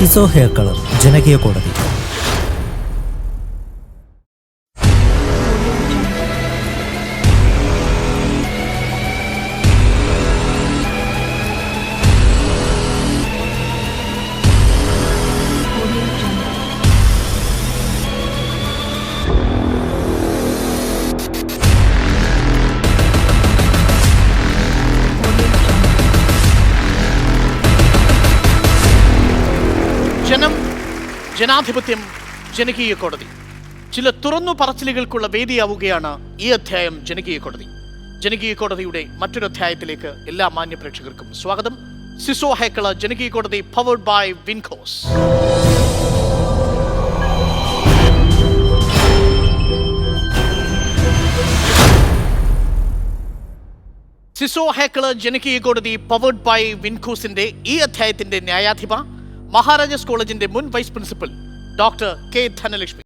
സിസോ hair colour ജനകീയ കോടതി. ജനം, ജനാധിപത്യം, ജനകീയ കോടതി. ചില തുറന്നു പറച്ചിലുകൾക്കുള്ള വേദിയാവുകയാണ് ഈ അധ്യായം ജനകീയ കോടതി. ജനകീയ കോടതിയുടെ മറ്റൊരു അധ്യായത്തിലേക്ക് എല്ലാ മാന്യ പ്രേക്ഷകർക്കും സ്വാഗതം. സിസോ ഹെയർ കളർ ജനകീയ കോടതി powered by Wincos. സിസോ hair colour ജനകീയ കോടതി പവർഡ് ബൈ വിൻകോസിന്റെ ഈ അധ്യായത്തിന്റെ ന്യായാധിപ മഹാരാജാസ് കോളേജിന്റെ മുൻ vice principal doctor K Dhanalakshmi.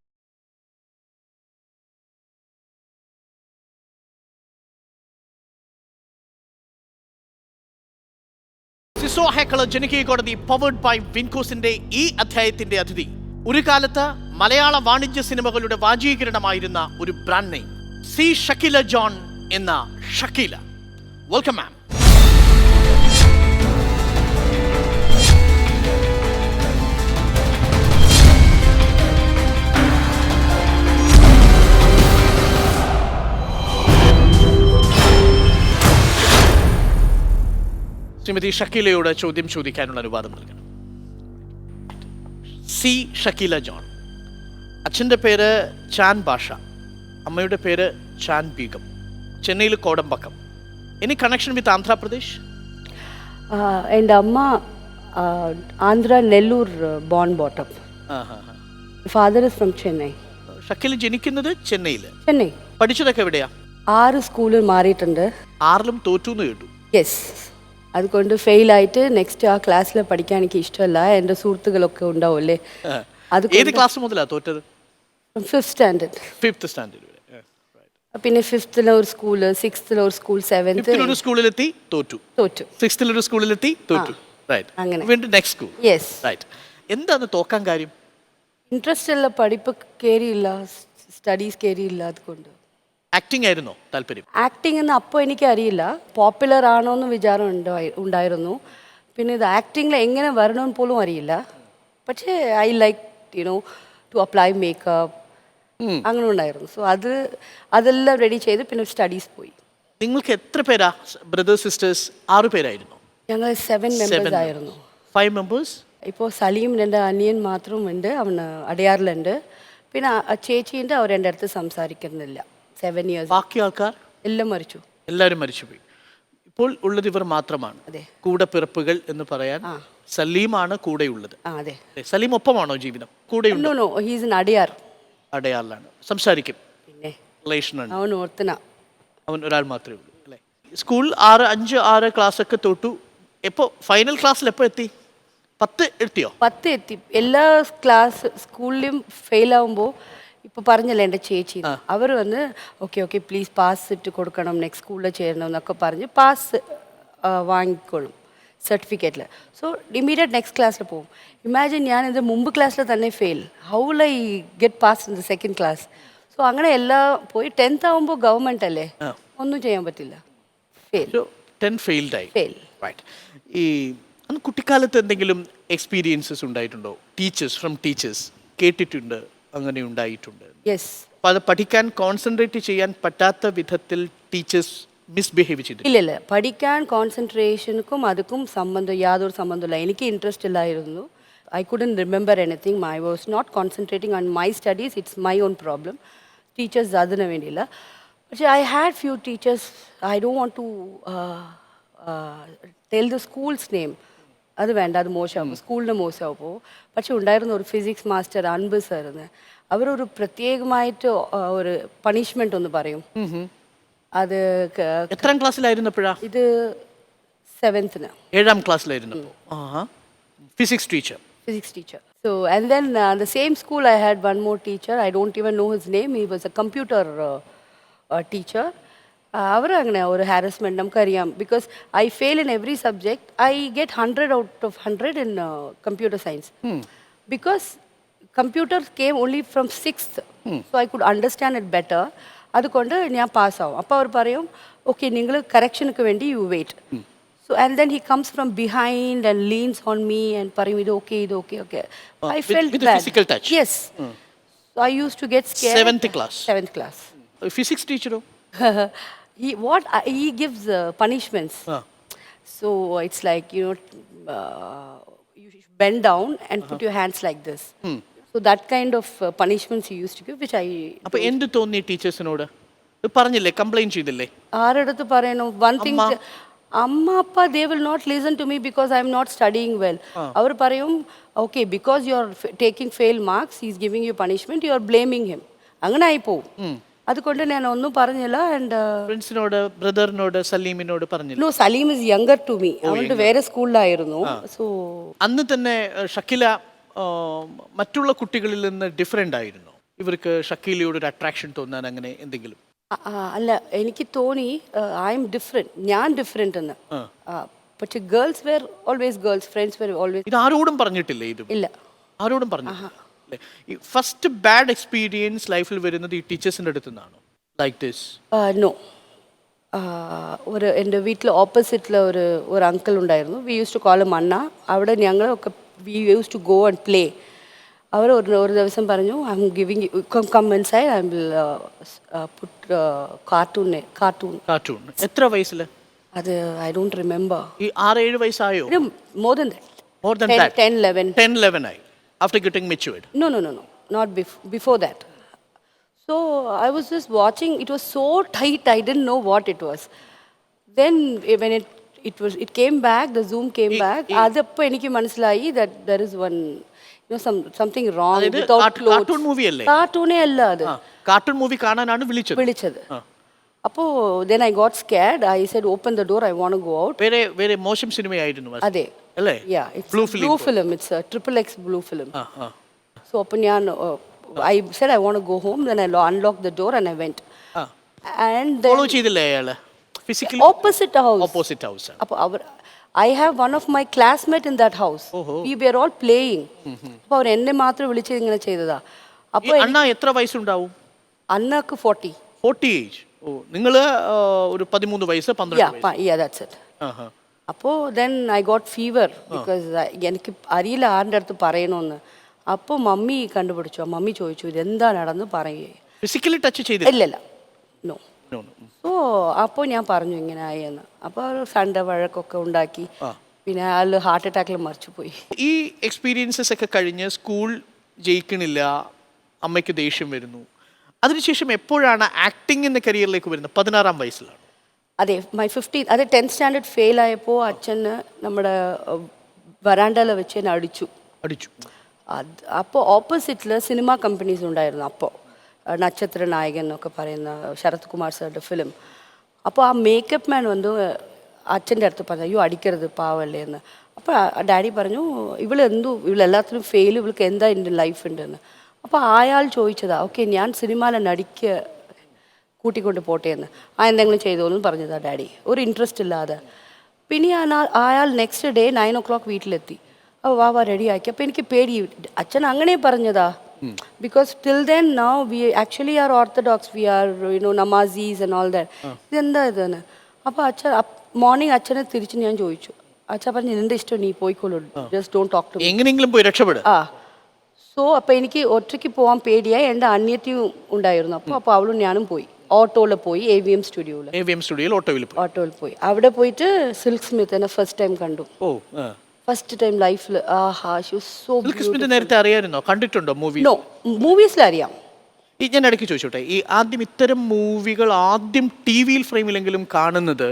സിസോ ഹെയർ കളർ ജനകീയ കോടതി പവർഡ് ബൈ വിൻകോസിന്റെ ഈ അധ്യായത്തിന്റെ അതിഥി ഒരു കാലത്ത് മലയാള വാണിജ്യ സിനിമകളുടെ വാചീകരണമായിരുന്ന ഒരു brand name C Shakeela John എന്ന ഷക്കീല. വെൽക്കം മാം. ശ്രീമതി ഷക്കീലയോട് ചോദ്യം ചോദിക്കാനുള്ള അനുവാദം നൽകണം. C Shakeela John. അച്ഛൻ്റെ പേര് ചാൻ ബാഷ, അമ്മയുടെ പേര് ചാൻ ബീഗം. ചെന്നൈയിൽ Kodambakkam. Any connection with Andhra Pradesh? എൻ്റെ അമ്മ Andhra Nellore bone bottom. Father is from Chennai. Shakeela ജനിക്കുന്നത് ചെന്നൈയിൽ. ചെന്നൈ. പഠിച്ചതൊക്കെ എവിടെയാ? 6 സ്കൂളിൽ മാറിയിട്ടുണ്ട്. 6ലും തോറ്റു എന്ന് കേട്ടു. യെസ്. അതുകൊണ്ട് ഫെയിലായിട്ട് നെക്സ്റ്റ് ആ ക്ലാസ്സിൽ പഠിക്കാൻ എനിക്ക് ഇഷ്ടമല്ല. എൻ്റെ സുഹൃത്തുക്കളൊക്കെ ഉണ്ടാവുമല്ലേ. ഏത് ക്ലാസ് മുതലാണ് തോറ്റത്? 5th standard. 5th standard. പിന്നെ 5th ഒരു സ്കൂൾ, 6th ഒരു സ്കൂൾ, 7th ഒരു സ്കൂളിലെത്തി തോറ്റു. 6th ഒരു സ്കൂളിലെത്തി തോറ്റു. അങ്ങനെ. വീണ്ടും നെക്സ്റ്റ് സ്കൂൾ. യെസ്. എന്താണ് തോക്കാൻ കാര്യം? ഇൻട്രസ്റ്റ് ഉള്ള പഠിപ്പ് കയറിയില്ല, സ്റ്റഡീസ് കയറിയില്ല. അതുകൊണ്ട്. ആക്ടിങ് ആയിരുന്നോ താല്പര്യം? ആക്ടിങ് എന്ന് അപ്പോൾ എനിക്ക് അറിയില്ല. പോപ്പുലർ ആണോ എന്ന് വിചാരം ഉണ്ടായിരുന്നു. പിന്നെ ഇത് ആക്ടിങ്ങിൽ എങ്ങനെ വരണമെന്ന് പോലും അറിയില്ല. പക്ഷേ I like to apply makeup അങ്ങനെ ഉണ്ടായിരുന്നു. സോ അതെല്ലാം റെഡി ചെയ്ത് പിന്നെ സ്റ്റഡീസ് പോയി. നിങ്ങൾക്ക് എത്ര പേരാ? ബ്രദേഴ്സ് സിസ്റ്റേഴ്സ് 6 പേരായിരുന്നു. ഞങ്ങൾ 7 മെമ്പേഴ്സ് ആയിരുന്നു. 5 മെമ്പേഴ്സ്. ഇപ്പോൾ സലീം എൻ്റെ അനിയൻ മാത്രമുണ്ട്, അവന് അടയാറിലുണ്ട്. പിന്നെ ചേച്ചിയുണ്ട്, അവർ എൻ്റെ അടുത്ത് സംസാരിക്കുന്നില്ല. 7 years. ബാക്കി ആൾക്കാർ എല്ലാം മരിച്ചു. എല്ലാവരും മരിച്ചുപോയി. ഇപ്പോൾ ഉള്ളത് ഇവർ മാത്രമാണ്. കൂടെ പിറപ്പുകൾ എന്ന് പറയാൻ സലീമാണ് കൂടെയുള്ളത്. അതെ. സലീം ഒപ്പമാണോ ജീവിതം? കൂടെയുണ്ട്. അടയാറിലാണ്. സംസാരിക്കും. പിന്നെ അവൻ ഒരാൾ മാത്രമേ ഉള്ളൂ അല്ലേ? സ്കൂൾ 5-6 ക്ലാസ് ഒക്കെ തൊട്ടു. എപ്പോൾ ഫൈനൽ ക്ലാസ്സിൽ എപ്പോൾ എത്തി? 10 എത്തിയോ? 10 എത്തി. എല്ലാ ക്ലാസ് സ്കൂളിലും ഫെയിൽ ആവുമ്പോൾ ഇപ്പോൾ പറഞ്ഞല്ലേ എൻ്റെ ചേച്ചി, അവർ വന്ന് ഓക്കെ പ്ലീസ് പാസ് ഇട്ട് കൊടുക്കണം, നെക്സ്റ്റ് സ്കൂളിൽ ചേരണം എന്നൊക്കെ പറഞ്ഞ് പാസ് വാങ്ങിക്കോളും സർട്ടിഫിക്കറ്റിൽ. സോ ഇമ്മീഡിയറ്റ് നെക്സ്റ്റ് ക്ലാസ്സിൽ പോകും. ഇമാജിൻ ഞാൻ എൻ്റെ മുമ്പ് ക്ലാസ്സിൽ തന്നെ fail. How will I get pass in the second class? So അങ്ങനെ എല്ലാം പോയി. 10th ആകുമ്പോൾ ഗവൺമെൻറ് അല്ലേ, ഒന്നും ചെയ്യാൻ പറ്റില്ല. ഫെയിൽ. ഈ കുട്ടിക്കാലത്ത് എന്തെങ്കിലും എക്സ്പീരിയൻസസ് ഉണ്ടായിട്ടുണ്ടോ? ടീച്ചേഴ്സ് കേട്ടിട്ടുണ്ട്, അങ്ങനെ ഉണ്ടായിട്ടുണ്ട്? യെസ്. അപ്പോൾ അത് പഠിക്കാൻ കോൺസെൻട്രേറ്റ് ചെയ്യാൻ പറ്റാത്ത വിധത്തിൽ ടീച്ചേഴ്സ് മിസ്ബിഹേവ് ചെയ്തു? ഇല്ല, പഠിക്കാൻ കോൺസെൻട്രേഷനുക്കും അതുക്കും യാതൊരു സംബന്ധമില്ല. എനിക്ക് ഇൻട്രസ്റ്റ് ഇല്ലായിരുന്നു. I couldn't remember anything. I was not concentrating on my studies. It's my own problem. Teachers അതിന് വേണ്ടിയില്ല. പക്ഷേ I had few teachers. I don't want to tell the school's name. അത് വേണ്ട, അത് മോശമാകും, സ്കൂളിന് മോശമാകുമ്പോൾ. പക്ഷെ ഉണ്ടായിരുന്ന ഒരു ഫിസിക്സ് മാസ്റ്റർ അൻബ് സാറിന് അവരൊരു പ്രത്യേകമായിട്ട് ഒരു പണിഷ്മെൻ്റ് ഒന്ന് പറയും. അത് എത്രാം ക്ലാസ്സിലായിരുന്നപ്പോഴാ ഇത്? 7th. 7ാം ക്ലാസ്സിലായിരുന്നപ്പോൾ physics teacher. So and then the same school I had one more teacher. I don't even know his name. He was a computer teacher. അവർ അങ്ങനെ ഒരു ഹാരസ്മെൻറ്റ് നമുക്കറിയാം. Because I fail in every subject. I get 100 out of 100 in computer science. Because computer came only from 6th. So I could understand it better. അതുകൊണ്ട് ഞാൻ പാസ്സാവും. അപ്പോൾ അവർ പറയും okay നിങ്ങൾ കറക്ഷനൊക്കെ വേണ്ടി you wait. So and then he comes from behind and leans on me and പറയും ഇത് okay ഇത് okay okay. I felt with a physical touch. Yes. So I use to get scared. 7th class. 7th class. Physics teacher. He gives punishments. So it's like, you should bend down and put your hands like this. So that kind of punishments he used to give, which I. അപ്പോൾ എന്ത് തോന്നി ടീച്ചേഴ്സിനോട്? പറഞ്ഞില്ലേ, complaint ചെയ്തില്ലേ? ആരടുത്ത് പറയണു? One thing, അമ്മ അപ്പ they will not listen to me because I am not studying well. അവർ പറയും okay because you are taking fail marks, he is giving you punishment, you are blaming him. അങ്ങനെ ആയി പോവും. അതുകൊണ്ട് ഞാൻ ഒന്നും പറഞ്ഞില്ല. ആൻഡ് ഫ്രണ്ട്സിനോട്, ബ്രദറിനോട്, സലീമിനോട് പറഞ്ഞില്ല? No, Saleem is younger to me. അവളുടെ വേറെ സ്കൂളിലായിരുന്നു. സോ അന്ന് തന്നെ ഷക്കീല മറ്റുള്ള കുട്ടികളിൽ നിന്ന് ഡിഫറെന്റ് ആയിരുന്നു? ഇവർക്ക് ഷക്കീലയോട് ഒരു അട്രാക്ഷൻ തോന്നാൻ അങ്ങനെ എന്തെങ്കിലും? അല്ല, എനിക്ക് തോന്നി ഐ എം ഡിഫറെന്റ്, ഞാൻ ഡിഫറെന്റ് എന്ന്. പക്ഷെ girls were always girls, friends were always. ഇത് ആരോടും പറഞ്ഞിട്ടില്ലേ? ഇത് ഇല്ല, ആരോടും പറഞ്ഞു. ഈ ഫസ്റ്റ് ബാഡ് എക്സ്പീരിയൻസ് ലൈഫിൽ വരുന്നത് ഈ ടീച്ചേഴ്സിൻ്റെ അടുത്ത് നിന്നാണോ? Like this? നോ. എൻ്റെ വീട്ടിൽ ഓപ്പോസിറ്റിൽ ഒരു അങ്കിൾ ഉണ്ടായിരുന്നു. We use to call him Anna. അവിടെ ഞങ്ങളൊക്കെ we use to go and play. അവർ ഒരു ദിവസം പറഞ്ഞു I am giving you come inside, I will put cartoon. എത്ര വയസ്സിൽ? അത് ഐ ഡോണ്ട് റിമെമ്പർ. ഈ 6-7 വയസ്സായോ? More than that. 10, 11 ആയി. After getting matured? No, not before that. So I was just watching. It was so tight. I didn't know what it was. Then when it came back, the zoom came back. Adappo enikku manasilayi that there is one, something wrong without clothes. Cartoon movie alle? Cartoon alla adu. Cartoon movie kaanananu vilichadu. Appo then I got scared. I said open the door, I want to go out. Vere motion cinema aayirunnu ade alle? Yeah, it's blue film. It's a XXX blue film. So appo I said I want to go home. Then I unlocked the door and I went. And then follow cheyidille ayala physically? Opposite house. Appo I have one of my classmate in that house. We were all playing. Appo അവർ എന്നെ മാത്രം വിളിച്ച് ഇങ്ങനെ ചെയ്തതാ. അപ്പോൾ അണ്ണ എത്ര വയസ്സുണ്ടാവും? അണ്ണക്ക് 40. 40 age. ഓ, നിങ്ങൾ ഒരു 13 വയസ്സ് 12 വയസ്സ്. Yeah, that's it. അപ്പോൾ then I got fever because എനിക്ക് അറിയില്ല ആരുടെ അടുത്ത് പറയണമെന്ന്. അപ്പോൾ മമ്മി കണ്ടുപിടിച്ചു. മമ്മി ചോദിച്ചു ഇതെന്താ നടന്ന് പറയുകയെ. ഫിസിക്കലി ടച്ച് ചെയ്തില്ല? ഇല്ലല്ല, നോ. സോ അപ്പോൾ ഞാൻ പറഞ്ഞു ഇങ്ങനെ ആയി എന്ന്. അപ്പോൾ സൺഡേ വഴക്കൊക്കെ ഉണ്ടാക്കി. പിന്നെ അയാൾ ഹാർട്ട് അറ്റാക്കിൽ മറിച്ചു പോയി. ഈ എക്സ്പീരിയൻസസ് ഒക്കെ കഴിഞ്ഞ് സ്കൂൾ ജയിക്കണില്ല, അമ്മയ്ക്ക് ദേഷ്യം വരുന്നു. അതിനുശേഷം എപ്പോഴാണ് ആക്ടിങ് എന്ന കരിയറിലേക്ക് വരുന്നത്? 16-ാം വയസ്സിലാണ്? അതെ, മൈ 15th. അതെ, 10th സ്റ്റാൻഡേർഡ് ഫെയിൽ ആയപ്പോൾ അച്ഛന് നമ്മുടെ വരാണ്ടയിൽ വെച്ച് എന്നെ അടിച്ചു. അപ്പോൾ ഓപ്പോസിറ്റിൽ സിനിമ കമ്പനീസ് ഉണ്ടായിരുന്നു. അപ്പോൾ നക്ഷത്ര നായകൻ എന്നൊക്കെ പറയുന്ന ശരത് കുമാർ സാറിൻ്റെ ഫിലിം. അപ്പോൾ ആ മേക്കപ്പ് മാൻ വന്ന് അച്ഛൻ്റെ അടുത്ത് പറഞ്ഞു അയ്യോ അടിക്കരുത് പാവല്ലേ എന്ന്. അപ്പോൾ ഡാഡി പറഞ്ഞു ഇവളെല്ലാത്തിനും ഫെയിൽ, ഇവൾക്ക് എന്താ എൻ്റെ ലൈഫ് ഉണ്ടെന്ന്. അപ്പോൾ അയാൾ ചോദിച്ചതാ ഓക്കെ ഞാൻ സിനിമയിൽ നടിക്ക് കൂട്ടിക്കൊണ്ട് പോട്ടെ എന്ന്. എന്തെങ്കിലും ചെയ്തോന്നും പറഞ്ഞതാ ഡാഡി, ഒരു ഇൻട്രസ്റ്റ് ഇല്ലാതെ. പിന്നെ അയാൾ നെക്സ്റ്റ് ഡേ 9 o'clock വീട്ടിലെത്തി. അപ്പോൾ വാ റെഡി ആക്കി. അപ്പോൾ എനിക്ക് പേടി. അച്ഛൻ അങ്ങനെ പറഞ്ഞതാ. Because till then now we actually are orthodox, we are namazis and all that. ഇതെന്താ ഇതെന്ന്. അപ്പോൾ അച്ഛൻ മോർണിംഗ് അച്ഛനെ തിരിച്ച് ഞാൻ ചോദിച്ചു. അച്ഛൻ പറഞ്ഞു നിന്റെ ഇഷ്ടം, നീ പോയിക്കോളൂ, just don't talk to me. എങ്ങനെയെങ്കിലും പോയി രക്ഷപ്പെടും. സോ അപ്പോൾ എനിക്ക് ഒറ്റയ്ക്ക് പോകാൻ പേടിയായി. എൻ്റെ അനിയത്തിയും ഉണ്ടായിരുന്നു. അപ്പോൾ അവളും ഞാനും പോയി, ഓട്ടോയിൽ പോയി. AVM സ്റ്റുഡിയോയിൽ ഓട്ടോയിൽ പോയി. അവിടെ പോയിട്ട് സിൽക്ക് സ്മിത്തിനെ ഫസ്റ്റ് ടൈം കണ്ടു. ഫസ്റ്റ് ടൈം ലൈഫിൽ. നേരത്തെ അറിയാമായിരുന്നോ? കണ്ടിട്ടുണ്ടോ? മൂവീസിൽ അറിയാം. ഞാൻ ഇടയ്ക്ക് ചോദിച്ചോട്ടെ, ഈ ആദ്യം ഇത്തരം മൂവികൾ ആദ്യം TV ഫ്രെയിമിലെങ്കിലും കാണുന്നത്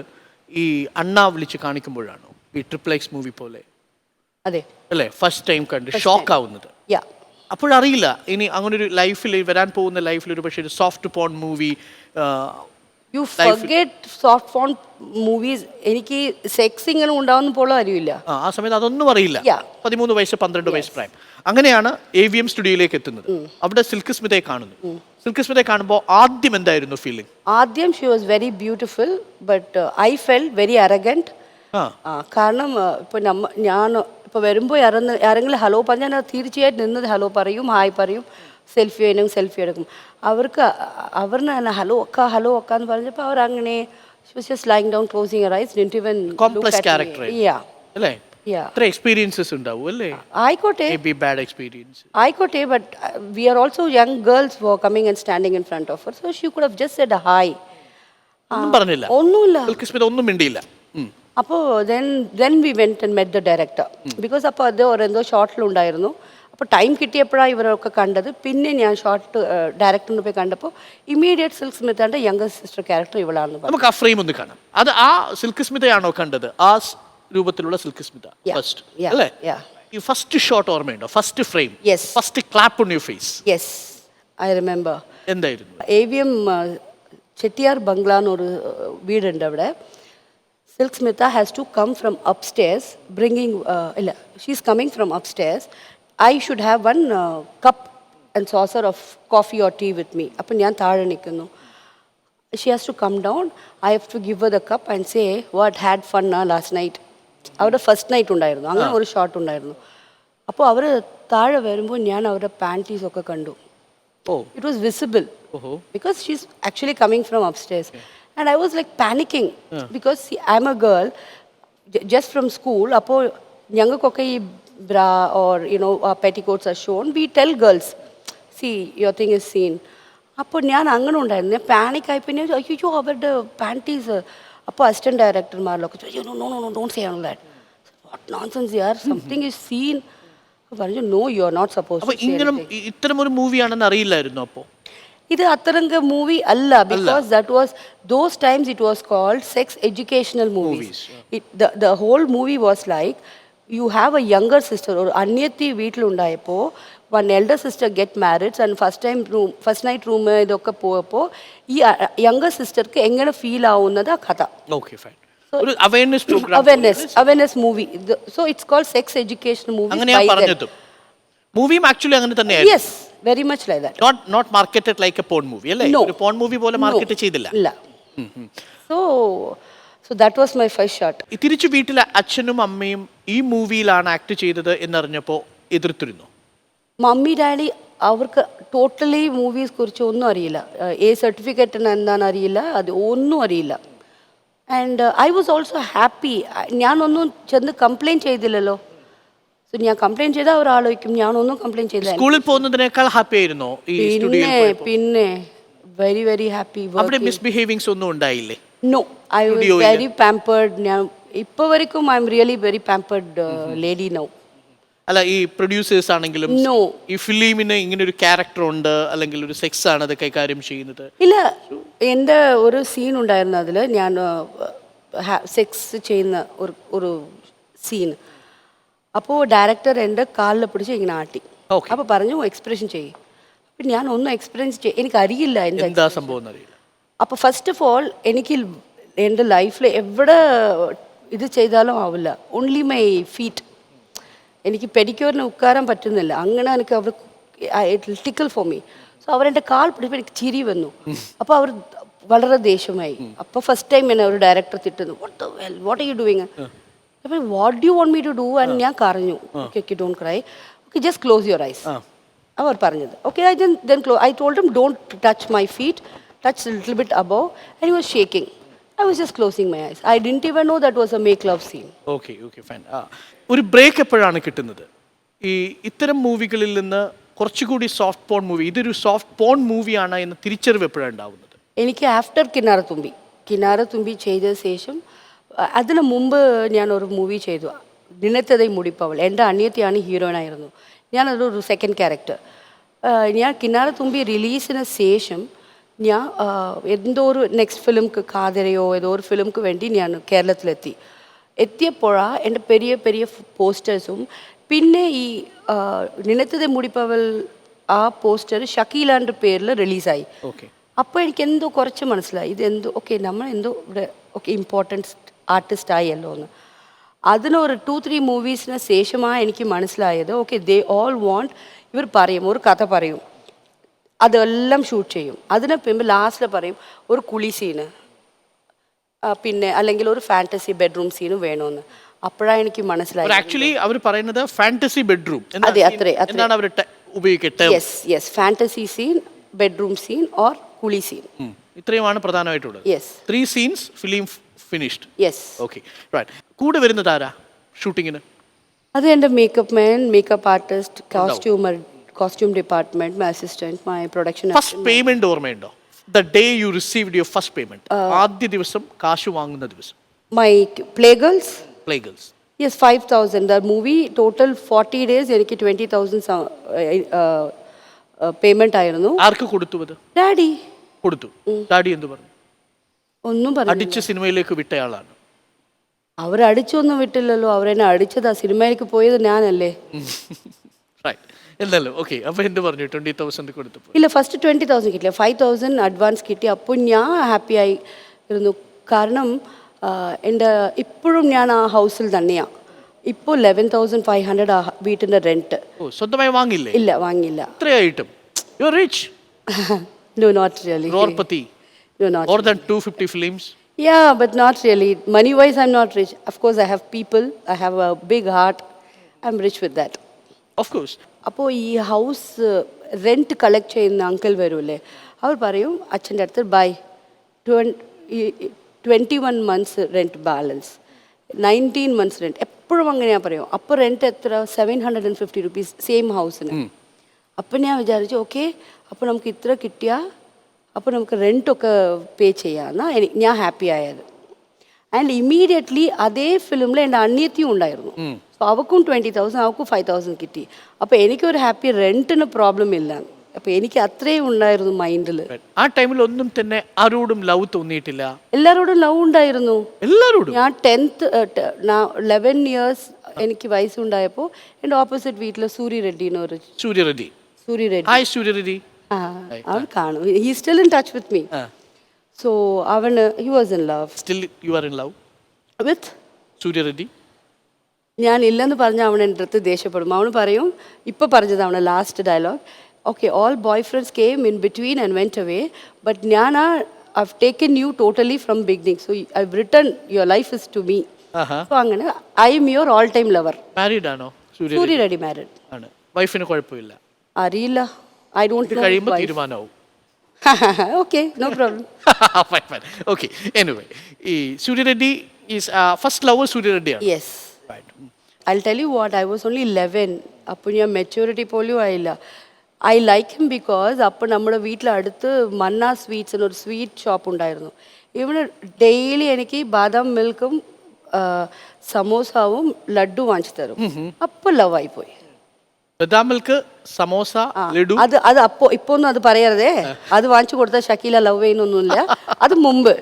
ഈ അണ്ണ വിളിച്ച് കാണിക്കുമ്പോഴാണോ? ഈ XXX മൂവി പോലെ? അതെ അല്ലേ, ഫസ്റ്റ് ടൈം കണ്ട് ഷോക്ക് ആവുന്നത്. അപ്പോഴറിയില്ല ഇനി അങ്ങനെ ഒരു ലൈഫിൽ വരാൻ പോകുന്ന ലൈഫിൽ ഒരു പക്ഷേ ഒരു soft porn movie. You forget soft porn movies. എനിക്ക് സെക്സ് ഇങ്ങനെ ഉണ്ടാവുന്ന പോലും അറിയില്ല. ആ സമയത്ത് അതൊന്നും അറിയില്ല. 13 വയസ്സ് 12 വയസ്സ് പ്രായം. അങ്ങനെയാണ് AVM സ്റ്റുഡിയോയിലേക്ക് എത്തുന്നത്. അവിടെ സിൽക്ക് സ്മിതയെ കാണുന്നു. സിൽക്ക് സ്മിതയെ കാണുമ്പോൾ ആദ്യം എന്തായിരുന്നു ഫീലിംഗ്? ആദ്യം she was very beautiful, but I felt very arrogant. കാരണം ഇപ്പോൾ ഞാൻ ഇപ്പോൾ വരുമ്പോൾ ആരെങ്കിലും ഹലോ പറഞ്ഞാൽ ഞാൻ തീർച്ചയായിട്ടും നിന്നത് ഹലോ പറയും, ഹായ് പറയും, സെൽഫി വേണം സെൽഫി എടുക്കും. അവരിന് ഹലോ അക്ക എന്ന് പറഞ്ഞപ്പോൾ അവർ അങ്ങനെ just lying down closing your eyes, didn't even complex character അല്ലേ? Yeah. ഇത്ര എക്സ്പീരിയൻസസ് ഉണ്ടാവും അല്ലേ? ആയിക്കോട്ടെ, ബാഡ് എക്സ്പീരിയൻസ് ആയിക്കോട്ടെ, but we are also young girls for coming and standing in front of her, so she could have just said hi. ഒന്നും പറഞ്ഞില്ല, ഒന്നുമില്ല. സിൽക്ക് സ്മിത ഒന്നും മിണ്ടിയില്ല. അപ്പോൾ then we went and met the director, because അപ്പോൾ അത് എന്തോ ഷോർട്ടിലുണ്ടായിരുന്നു. അപ്പോൾ ടൈം കിട്ടിയപ്പോഴാണ് ഇവരൊക്കെ കണ്ടത്. പിന്നെ ഞാൻ ഷോർട്ട് ഡയറക്ടറിന് പോയി കണ്ടപ്പോൾ ഇമ്മീഡിയറ്റ് സിൽക്ക് സ്മിതയുടെ യങ്കർ സിസ്റ്റർ ക്യാരക്ടർ ഇവളാണെന്ന് പറഞ്ഞു. നമുക്ക് ആ ഫ്രെയിം ഒന്ന് കാണാം. അത് ആ സിൽക്ക് സ്മിതയാണോ കണ്ടത്? ആ രൂപത്തിലുള്ള സിൽക്ക് സ്മിത ഫസ്റ്റ് അല്ലേ? ഈ ഫസ്റ്റ് ഷോട്ട് ഓർമ്മയുണ്ടോ? First frame, first clap on your face? Yes, I remember. എന്തായിരുന്നു? AVM ചെട്ടിയാർ ബംഗ്ലാ എന്നൊരു വീടുണ്ട് അവിടെ. Silk Smitha has to come from upstairs bringing, ഇല്ല, she is coming from upstairs. I should have one cup and saucer of coffee or tea with me. അപ്പം ഞാൻ താഴെ നിൽക്കുന്നു. She has to come down. I have to give the cup and say what had fun last night. അവരുടെ first night ഉണ്ടായിരുന്നു, അങ്ങനെ ഒരു shot ഉണ്ടായിരുന്നു. അപ്പോൾ അവർ താഴെ വരുമ്പോൾ ഞാൻ അവരുടെ പാൻറ്റീസൊക്കെ കണ്ടു. It was visible because she is actually coming from upstairs. And I was like panicking because I am a girl just from school. അപ്പോൾ ഞങ്ങൾക്കൊക്കെ ഈ bra or you know petticoats are shown, we tell girls see your thing is seen. അപ്പോൾ ഞാൻ അങ്ങനെ ഉണ്ടായിരുന്നു, ഞാൻ പാനിക്കായി. പിന്നെ അയ്യോ അവരുടെ പാൻറ്റീസ്. അപ്പോൾ അസിസ്റ്റന്റ് ഡയറക്ടർമാരിലൊക്കെ ചോദിച്ചു, no no no don't say on that, what nonsense യാർ, സംതിങ് ഈസ് സീൻ. പറഞ്ഞു no, you are not suppose. ഇങ്ങനെ ഇത്തരം ഒരു മൂവിയാണെന്ന് അറിയില്ലായിരുന്നു. അപ്പോൾ ഇത് അത്തരങ്ക മൂവി അല്ല, because that was those times it was called sex educational movies. The whole movie was like you have a younger sister. ഒരു അന്യത്തി വീട്ടിലുണ്ടായപ്പോൾ one elder sister get marrieds and first night room ഇതൊക്കെ പോയപ്പോൾ ഈ younger സിസ്റ്റർക്ക് എങ്ങനെ feel ആവുന്നത് ആ കഥ. Awareness movie. So it's called sex education movie. മൂവിയും ആക്ച്വലി അങ്ങനെ തന്നെയായിരുന്നു. Yes, very much like that. Not marketed like a porn movie അല്ലേ? ഒരു പോൺ മൂവി പോലെ മാർക്കറ്റ് ചെയ്തില്ല. ഇല്ല. So that was my first shot. തിരിച്ചു വീട്ടിലെ അച്ഛനും അമ്മയും ഈ മൂവിയിലാണ് ആക്ട് ചെയ്തത് എന്നറിഞ്ഞപ്പോൾ എതിർത്തിരുന്നു? മമ്മി ഡാഡി അവർക്ക് ടോട്ടലി മൂവീസ് കുറിച്ച് ഒന്നും അറിയില്ല. സർട്ടിഫിക്കറ്റിന് എന്താണെന്ന് അറിയില്ല, അത് ഒന്നും അറിയില്ല. And I was also happy. ഞാനൊന്നും ചെന്ന് കംപ്ലൈൻറ്റ് ചെയ്തില്ലല്ലോ. സോ ഞാൻ കംപ്ലൈൻറ്റ് ചെയ്താൽ അവർ ആലോചിക്കും ഞാനൊന്നും കംപ്ലൈൻറ്റ് ചെയ്തില്ല. സ്കൂളിൽ പോകുന്നതിനേക്കാൾ ഹാപ്പി ആയിരുന്നോ? പിന്നെ വെരി വെരി ഹാപ്പി. അവിടെ മിസ്ബിഹേവിങ്സ് ഒന്നും ഉണ്ടായില്ലേ? No, I was very pampered. ഞാൻ ഇപ്പോൾ വரைക്കും I'm really very pampered lady now. അല്ല, ഈ പ്രൊഡ്യൂസേഴ്സ് ആണെങ്കിലും ഈ ഫിലിമിന് ഇങ്ങനെ ഒരു ക്യാരക്ടർ ഉണ്ട്, അല്ലെങ്കിൽ ഒരു സെക്സ് ആണ് അത് കൈകാര്യം ചെയ്യുന്നത്? ഇല്ല, എൻ്റെ ഒരു സീൻ ഉണ്ടായിരുന്നു, അതിൽ ഞാൻ സെക്സ് ചെയ്യുന്ന ഒരു സീൻ. അപ്പോൾ ഡയറക്ടർ എൻ്റെ കാലിൽ പിടിച്ച് ഇങ്ങനെ ആട്ടി. അപ്പോൾ പറഞ്ഞു എക്സ്പ്രഷൻ ചെയ്യും. അപ്പം ഞാൻ ഒന്നും എക്സ്പീരിയൻസ് എനിക്കറിയില്ല എന്താ സംഭവം അറിയില്ല. അപ്പോൾ ഫസ്റ്റ് ഓഫ് ഓൾ എനിക്ക് എൻ്റെ ലൈഫിൽ എവിടെ ഇത് ചെയ്താലും ആവില്ല. Only my feet. എനിക്ക് പെഡിക്യൂറിന് ഉட்காരാൻ പറ്റുന്നില്ല. അങ്ങനെ എനിക്ക് അവർ ടിക്കൽ ഫോർ മീ. സോ അവരെൻ്റെ കാൽ പിടിച്ചപ്പോൾ എനിക്ക് ചിരി വന്നു. അപ്പോൾ അവർ വളരെ ദേഷ്യമായി. അപ്പോൾ ഫസ്റ്റ് ടൈം എന്നെ ഒരു ഡയറക്ടർ തിട്ടുന്നു, വാട്ട് ആർ യു ഡൂയിങ്? അപ്പോൾ what do you want me to do? And ഞാൻ കരഞ്ഞു. Okay okay, don't cry, okay just close your eyes. അവർ പറഞ്ഞത് okay. I told him don't touch my feet, touch little bit above. And he was shaking. I was just closing my eyes. I didn't even know that was a make love scene. Okay, fine. ഒരു break എപ്പോഴാണ് കിട്ടുന്നത് ഈ ഇത്തരം മൂവികളിൽ നിന്ന്? കുറച്ചുകൂടി soft porn movie, ഇതൊരു soft porn മൂവിയാണ് എന്ന തിരിച്ചറിവ് എപ്പോഴാണ് ഉണ്ടാവുന്നത്? എനിക്ക് ആഫ്റ്റർ കിന്നാരത്തുമ്പി ചെയ്ത ശേഷം, അതിന് മുമ്പ് ഞാനൊരു മൂവി ചെയ്തു, ദിനത്തതൈ മുടിപ്പവൾ. എൻ്റെ അനിയത്തിയാണ് ഹീറോയിനായിരുന്നു. ഞാനതൊരു സെക്കൻഡ് ക്യാരക്ടർ. ഞാൻ കിന്നാരത്തുമ്പി റിലീസിന് ശേഷം ഞാൻ എന്തോ ഒരു നെക്സ്റ്റ് ഫിലിംക്ക് കാതരയോ ഏതോ ഒരു ഫിലിംക്ക് വേണ്ടി ഞാൻ എത്തിയപ്പോഴാണ് എൻ്റെ പെരിയ പോസ്റ്റേഴ്സും പിന്നെ ഈ നിനത്തതൈ മുടിപ്പവൾ ആ പോസ്റ്റർ ഷക്കീലാൻ്റെ പേരിൽ റിലീസായി. അപ്പോൾ എനിക്ക് എന്തോ കുറച്ച് മനസ്സിലായി, ഇതെന്തോ ഓക്കെ നമ്മൾ എന്തോ ഇവിടെ ഓക്കെ ഇമ്പോർട്ടൻസ് ആർട്ടിസ്റ്റ് ആയല്ലോ എന്ന്. അതിനൊരു 2-3 മൂവീസിന് ശേഷമാണ് എനിക്ക് മനസ്സിലായത് ഓക്കെ ദേ ഓൾ വാണ്ട്, ഇവർ പറയും ഒരു കഥ പറയും, അതെല്ലാം ഷൂട്ട് ചെയ്യും. അതിനെ പിന്നെ ലാസ്റ്റിൽ പറയും ഒരു കുളി സീന് പിന്നെ അല്ലെങ്കിൽ ഒരു ഫാൻറ്റസി ബെഡ്റൂം സീന് വേണമെന്ന്. അപ്പോഴാണ് എനിക്ക് മനസ്സിലായത്. ആക്ച്വലി അവർ പറയുന്നത് ഫാന്റസി ബെഡ്റൂം അതെ, അത്രേ. എന്താണ് അവർ ഉപയോഗിക്കട്ടെ. Yes fantasy scene, bedroom scene or kuli scene. ഇത്രയുമാണ് പ്രധാനമായിട്ടുള്ളത്. Yes 3 scenes film finished. Yes. Okay right. കൂടെ വരുന്നത് ആരാ ഷൂട്ടിങ്ങിന്? അത് എൻ്റെ makeup man, makeup artist, costume department, my assistant, my production. First payment ഓർമ്മയുണ്ടോ? The day you received your first payment. ആദ്യ ദിവസം കാശ് വാങ്ങുന്ന ദിവസം. My play girls. Play girls. Yes 5,000. The movie total 40 days എനിക്ക് 20,000 പേയ്മെന്റ് ആയിരുന്നു. ആർക്ക് കൊടുത്തു അത്? ഡാഡി കൊടുത്തു. ഡാഡി എന്ത് പറഞ്ഞു? ഒന്നും പറഞ്ഞു. അടിച്ച് സിനിമയിലേക്ക് വിട്ടയാളാണ്. അവരടിച്ചൊന്നും വിട്ടില്ലല്ലോ, അവരെന്നെ അടിച്ചതാ. സിനിമയിലേക്ക് പോയത് ഞാനല്ലേ. എന്നല്ലോ. ഓക്കെ, അപ്പൊ എന്ത് പറഞ്ഞു? 20,000 കൊടുത്തപ്പോൾ? ഇല്ല, ഫസ്റ്റ് 20,000 കിട്ടില്ല, 5,000 അഡ്വാൻസ് കിട്ടി. അപ്പോൾ ഞാൻ ഹാപ്പി ആയി ഇരുന്നു. കാരണം എൻ്റെ ഇപ്പോഴും ഞാൻ ആ ഹൗസിൽ തന്നെയാണ്. ഇപ്പോൾ 11,500 ആ വീട്ടിൻ്റെ റെന്റ്. സ്വന്തമായി വാങ്ങില്ലേ? ഇല്ല, വാങ്ങിയില്ല. ഇത്രയായിട്ടും you are rich. No, not really. Crorepati. No, not more than 250 films. Yeah, but not really. Money wise I'm not rich. Of course I have people, I have a big heart. I'm rich with that. Of course. അപ്പോൾ ഈ house rent collect ചെയ്യുന്ന uncle വരൂല്ലേ, അവർ പറയും അച്ഛൻ്റെ അടുത്ത് by 21 months rent balance, 19 months rent. എപ്പോഴും അങ്ങനെയാ പറയും. അപ്പോൾ റെൻറ്റ് എത്ര? 750 rupees സെയിം ഹൗസിന്. അപ്പം ഞാൻ വിചാരിച്ചു ഓക്കെ, അപ്പോൾ നമുക്ക് ഇത്ര കിട്ടിയാൽ അപ്പോൾ നമുക്ക് റെൻറ്റൊക്കെ പേ ചെയ്യാമെന്നാണ് ഞാൻ ഹാപ്പി ആയത്. ആൻഡ് ഇമ്മീഡിയറ്റ്ലി അതേ ഫിലിമിൽ എൻ്റെ അനിയത്തിയും ഉണ്ടായിരുന്നു. അപ്പോൾ അവൾക്കും 20,000, അവൾക്കും 5,000 കിട്ടി. അപ്പോൾ എനിക്കൊരു ഹാപ്പി, റെൻറ്റിന് പ്രോബ്ലം ഇല്ല. അപ്പോൾ എനിക്ക് അത്രയും ഉണ്ടായിരുന്നു മൈൻഡിൽ. ആ ടൈമിൽ ഒന്നും തന്നെ ആരോടും ലവ് തോന്നിയിട്ടില്ല? എല്ലാവരോടും ലവ് ഉണ്ടായിരുന്നു. എല്ലാവരോടും. ഞാൻ 11 years എനിക്ക് വയസ്സുണ്ടായപ്പോൾ എൻ്റെ ഓപ്പോസിറ്റ് വീട്ടിൽ സൂര്യ റെഡ്ഡി എന്ന് ഒരു സൂര്യ റെഡ്ഡി. ഹായ് സൂര്യ റെഡ്ഡി. അവൻ കാണും. He still in touch with me. So അവന് he was in love. Still you are in love with Surya Reddy? ഞാൻ ഇല്ലെന്ന് പറഞ്ഞാൽ അവൻ എൻ്റെ അടുത്ത് ദേഷ്യപ്പെടും. അവന് പറയും, ഇപ്പോൾ പറഞ്ഞത് അവന് last dialogue, okay all boyfriends came in between and went away, but ഞാൻ I've taken you totally from beginning. So I've written your life is to me. So അങ്ങനെ I am your all time lover. Married ആണോ സൂര്യ Reddy? Married ആണ്. വൈഫിന് കുഴപ്പമില്ല? അറിയില്ല, I don't know. കഴിയുമ്പോൾ തീരുമാനമാവും. Okay, no problem. Fine. Okay, anyway, Surya Reddy is first lover Surya Reddy. Yes. Right. I'll tell you what, I was only 11. അപ്പോൾ ഞാൻ maturity പോലും ആയില്ല. ഐ ലൈക്ക് ഹിം ബിക്കോസ് അപ്പോൾ നമ്മുടെ വീട്ടിലടുത്ത് മന്ന സ്വീറ്റ്സ് എന്നൊരു sweet shop ഉണ്ടായിരുന്നു. ഇവിടെ ഡെയിലി എനിക്ക് ബാദാം മിൽക്കും സമോസാവും ലഡു വാങ്ങിച്ചു തരും. അപ്പോൾ ലവ് ആയിപ്പോയി. ബദാം മിൽക്ക്, സമോസ, ലഡു. അത് അപ്പോൾ ഇപ്പൊന്നും അത് പറയരുതേ. അത് വാങ്ങിച്ചു കൊടുത്താൽ ഷക്കീല ലവ് ചെയ്യുന്നൊന്നുമില്ല. അത് മുമ്പ്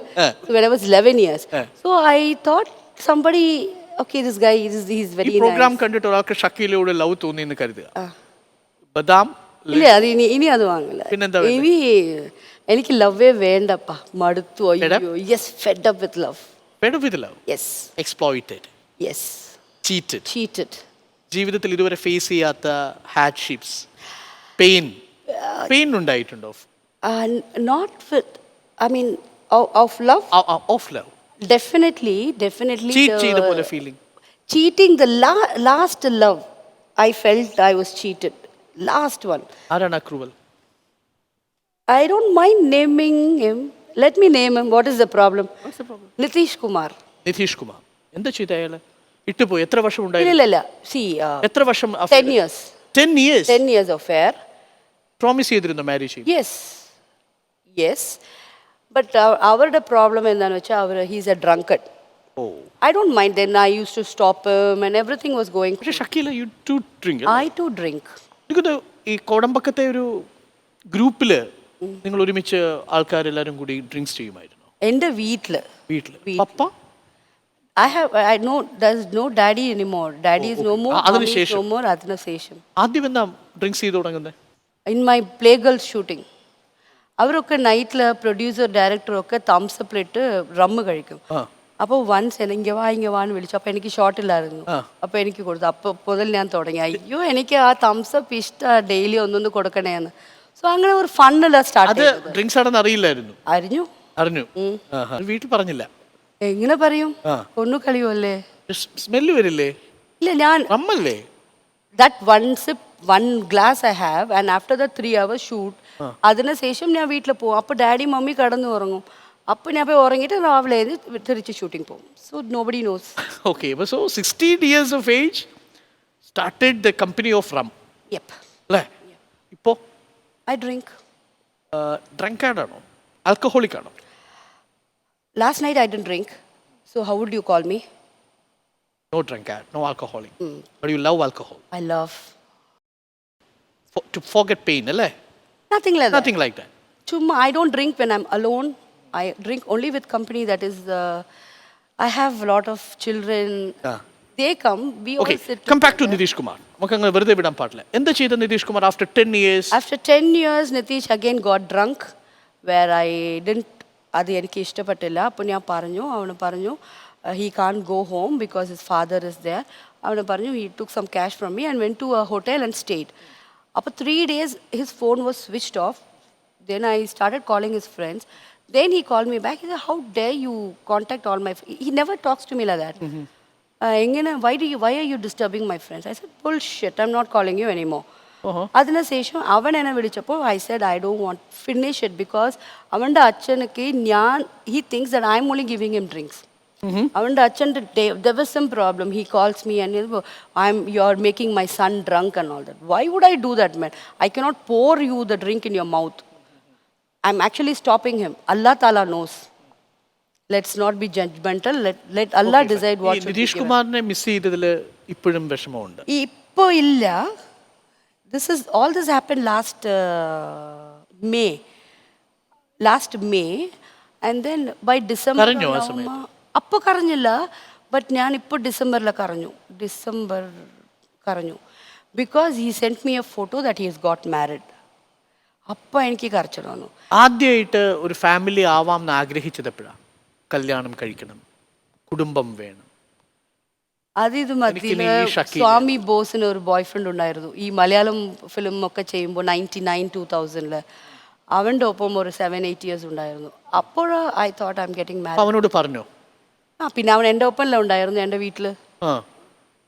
when I was 11 years. So I thought somebody, okay, this guy he's very nice. ഈ പ്രോഗ്രാം കണ്ടിട്ട് ഒരാൾക്ക് ഷക്കീലയോട് ലവ് തോന്നി എന്ന് കരുതുക. ബദാം ഇല്ല, അത് ഇനി അത് വാങ്ങില്ല. ഇനി എനിക്ക് ലവേ വേണ്ടപ്പാ, മടുത്തു. Yes, fed up with love. Fed up with love. Yes. Exploited. Yes. Cheated. ജീവിതത്തിൽ ഇതുവരെ ഫേസ് ചെയ്യാത്ത ഹാർഡ്ഷിപ്സ്, പെയിൻ ഉണ്ടായിട്ടുണ്ടോ? Not with, I mean of love. Of love definitely. Cheat ചെയ്ത പോലെ feeling. Cheating, the last love I felt I was cheated. Last one. ആരാണ് cruel? I don't mind naming him. Let me name him. What is the problem? What's the problem? Nitish Kumar. എന്താ ചെയ്ത അയാള്? ഇട്ടുപോയി. എത്ര വർഷം ഉണ്ടായിരുന്നു? ഇല്ല. See, എത്ര വർഷം? 10 years. 10 years affair. പ്രോമിസ് ചെയ്തിരുന്നു മാരേജ് ചെയ്യും? Yes. But അവരുടെ പ്രോബ്ലം എന്താണെന്ന് വെച്ചാൽ he's a drunkard. I don't mind. Then I used to stop him and everything was going. പക്ഷേ Shakeela, you too drink? I too drink. ഈ കോടമ്പക്കത്തെ ഒരു ഗ്രൂപ്പില് നിങ്ങൾ ഒരുമിച്ച് ആൾക്കാരെല്ലാരും കൂടി ഡ്രിങ്ക്സ് ചെയ്യുമായിരുന്നു? എൻ്റെ വീട്ടില്. പപ്പ? I know there's no daddy anymore. Daddy is no more. Mommy is no more. അതിനുശേഷം ആദ്യം എന്താ ഡ്രിങ്ക്സ് ചെയ്ത് തുടങ്ങുന്നത്? In my play girl shooting, അവരൊക്കെ നൈറ്റിൽ പ്രൊഡ്യൂസർ ഡയറക്ടറും ഒക്കെ തംസപ്പ് ഇട്ട് റമ്മ് കഴിക്കും. അപ്പോൾ വൺസ് ഇങ്ങ വാന്ന് വിളിച്ചു. അപ്പോൾ എനിക്ക് ഷോട്ടില്ലായിരുന്നു. അപ്പോൾ എനിക്ക് കൊടുത്തു. അപ്പോൾ മുതൽ ഞാൻ തുടങ്ങി, അയ്യോ എനിക്ക് ആ തംസപ്പ് ഇഷ്ടമാണ്, ഡെയിലി ഒന്നൊന്ന് കൊടുക്കണേന്ന്. സോ അങ്ങനെ ഒരു ഫണ്ണില്ല സ്റ്റാർട്ട് അത് ഡ്രിങ്ക്സ് ആണെന്ന് അറിയില്ലായിരുന്നു. അറിഞ്ഞു. അറിഞ്ഞു. വീട്ടിൽ പറഞ്ഞില്ല. എങ്ങനെ പറയും, പൊണ്ണു കളിയുമല്ലേ. സ്മെല്ല് വരില്ലേ? ഇല്ല, ഞാൻ അമ്മല്ലേ? that one sip, one glass I have, and after the 3 hours shoot, അതിനുശേഷം ഞാൻ വീട്ടിൽ പോകും. അപ്പോൾ ഡാഡി മമ്മി കടന്നു ഉറങ്ങും. അപ്പോൾ ഞാൻ പോയി ഉറങ്ങിയിട്ട് രാവിലെ തിരിച്ച് ഷൂട്ടിംഗ് പോകും. So nobody knows. Okay, so 16 years of age started the company of rum. Yep. അല്ലേ? ഇപ്പോൾ I drink. ഡ്രങ്കാർഡാണോ, ആൽക്കഹോളിക് ആണോ? Last night I didn't drink. So how would you call me? No drunkard, no alcoholic. But you love alcohol. I love. To forget pain, അല്ലേ? Nothing like that. Nothing like that. Chumma, I don't drink when I'm alone. I drink only with company. That is, I have a lot of children. They come, we Okay, all sit come back to together. Nitish Kumar. നമുക്ക് അങ്ങനെ വെറുതെ വിടാൻ പാടില്ല. എന്താ ചെയ്ത Nitish Kumar after 10 years? After 10 years, Nitish again got drunk, where I didn't, അത് എനിക്ക് ഇഷ്ടപ്പെട്ടില്ല. അപ്പോൾ ഞാൻ പറഞ്ഞു, അവന് പറഞ്ഞു, he can't go home because his father is there. അവന് പറഞ്ഞു, he took some cash from me and went to a hotel and stayed. അപ്പോൾ 3 days his phone was switched off. Then I started calling his friends. Then he called me back. He said, how dare you contact all my friends? He never talks to me like that. എങ്ങനെ, why are you disturbing my friends? I said, bullshit, I'm not calling you anymore. അതിനുശേഷം അവൻ എന്നെ വിളിച്ചപ്പോൾ I said, I don't want finish it because അവൻ്റെ അച്ഛനക്ക് ഞാൻ, he thinks that I'm only giving him drinks. അവൻ്റെ അച്ഛൻ്റെ there was some problem. He calls me and you're making my son drunk and all that. Why would I do that, man? I cannot pour you the drink in your mouth. I'm actually stopping him. Allah Ta'ala knows. Let's not be judgmental. Let Allah decide what should be Nitish given. കുമാറിനെ miss ചെയ്തതിൽ ഇപ്പോഴും വിഷമമുണ്ട്. ഇപ്പോൾ ഇല്ല. All this happened last May. Last May. And then by December. കരഞ്ഞോ ആ സമയത്ത്? അപ്പോൾ കരഞ്ഞില്ല. But ഞാൻ ഇപ്പോൾ ഡിസംബറിൽ കരഞ്ഞു. Because he sent me a photo that he has got married. അപ്പോൾ എനിക്ക് കരച്ചിൽ വന്നു. ആദ്യമായിട്ട് ഒരു ഫാമിലി ആവാം എന്ന് ആഗ്രഹിച്ചത് എപ്പോഴാണ്? കല്യാണം കഴിക്കണം, കുടുംബം വേണം. ഇത് മധ്യയില് സ്വാമി ബോസിന് ഒരു ബോയ് ഫ്രണ്ട് ഉണ്ടായിരുന്നു. ഈ മലയാളം ഫിലിം ഒക്കെ ചെയ്യുമ്പോൾ 99-2000 അവൻ്റെ ഒപ്പം ഒരു 7-8 years ഉണ്ടായിരുന്നു. അപ്പോൾ I thought I am getting married. അവനോട് പറഞ്ഞോ? പിന്നെ അവൻ എൻ്റെ ഒപ്പമല്ല ഉണ്ടായിരുന്നു, എൻ്റെ വീട്ടിൽ.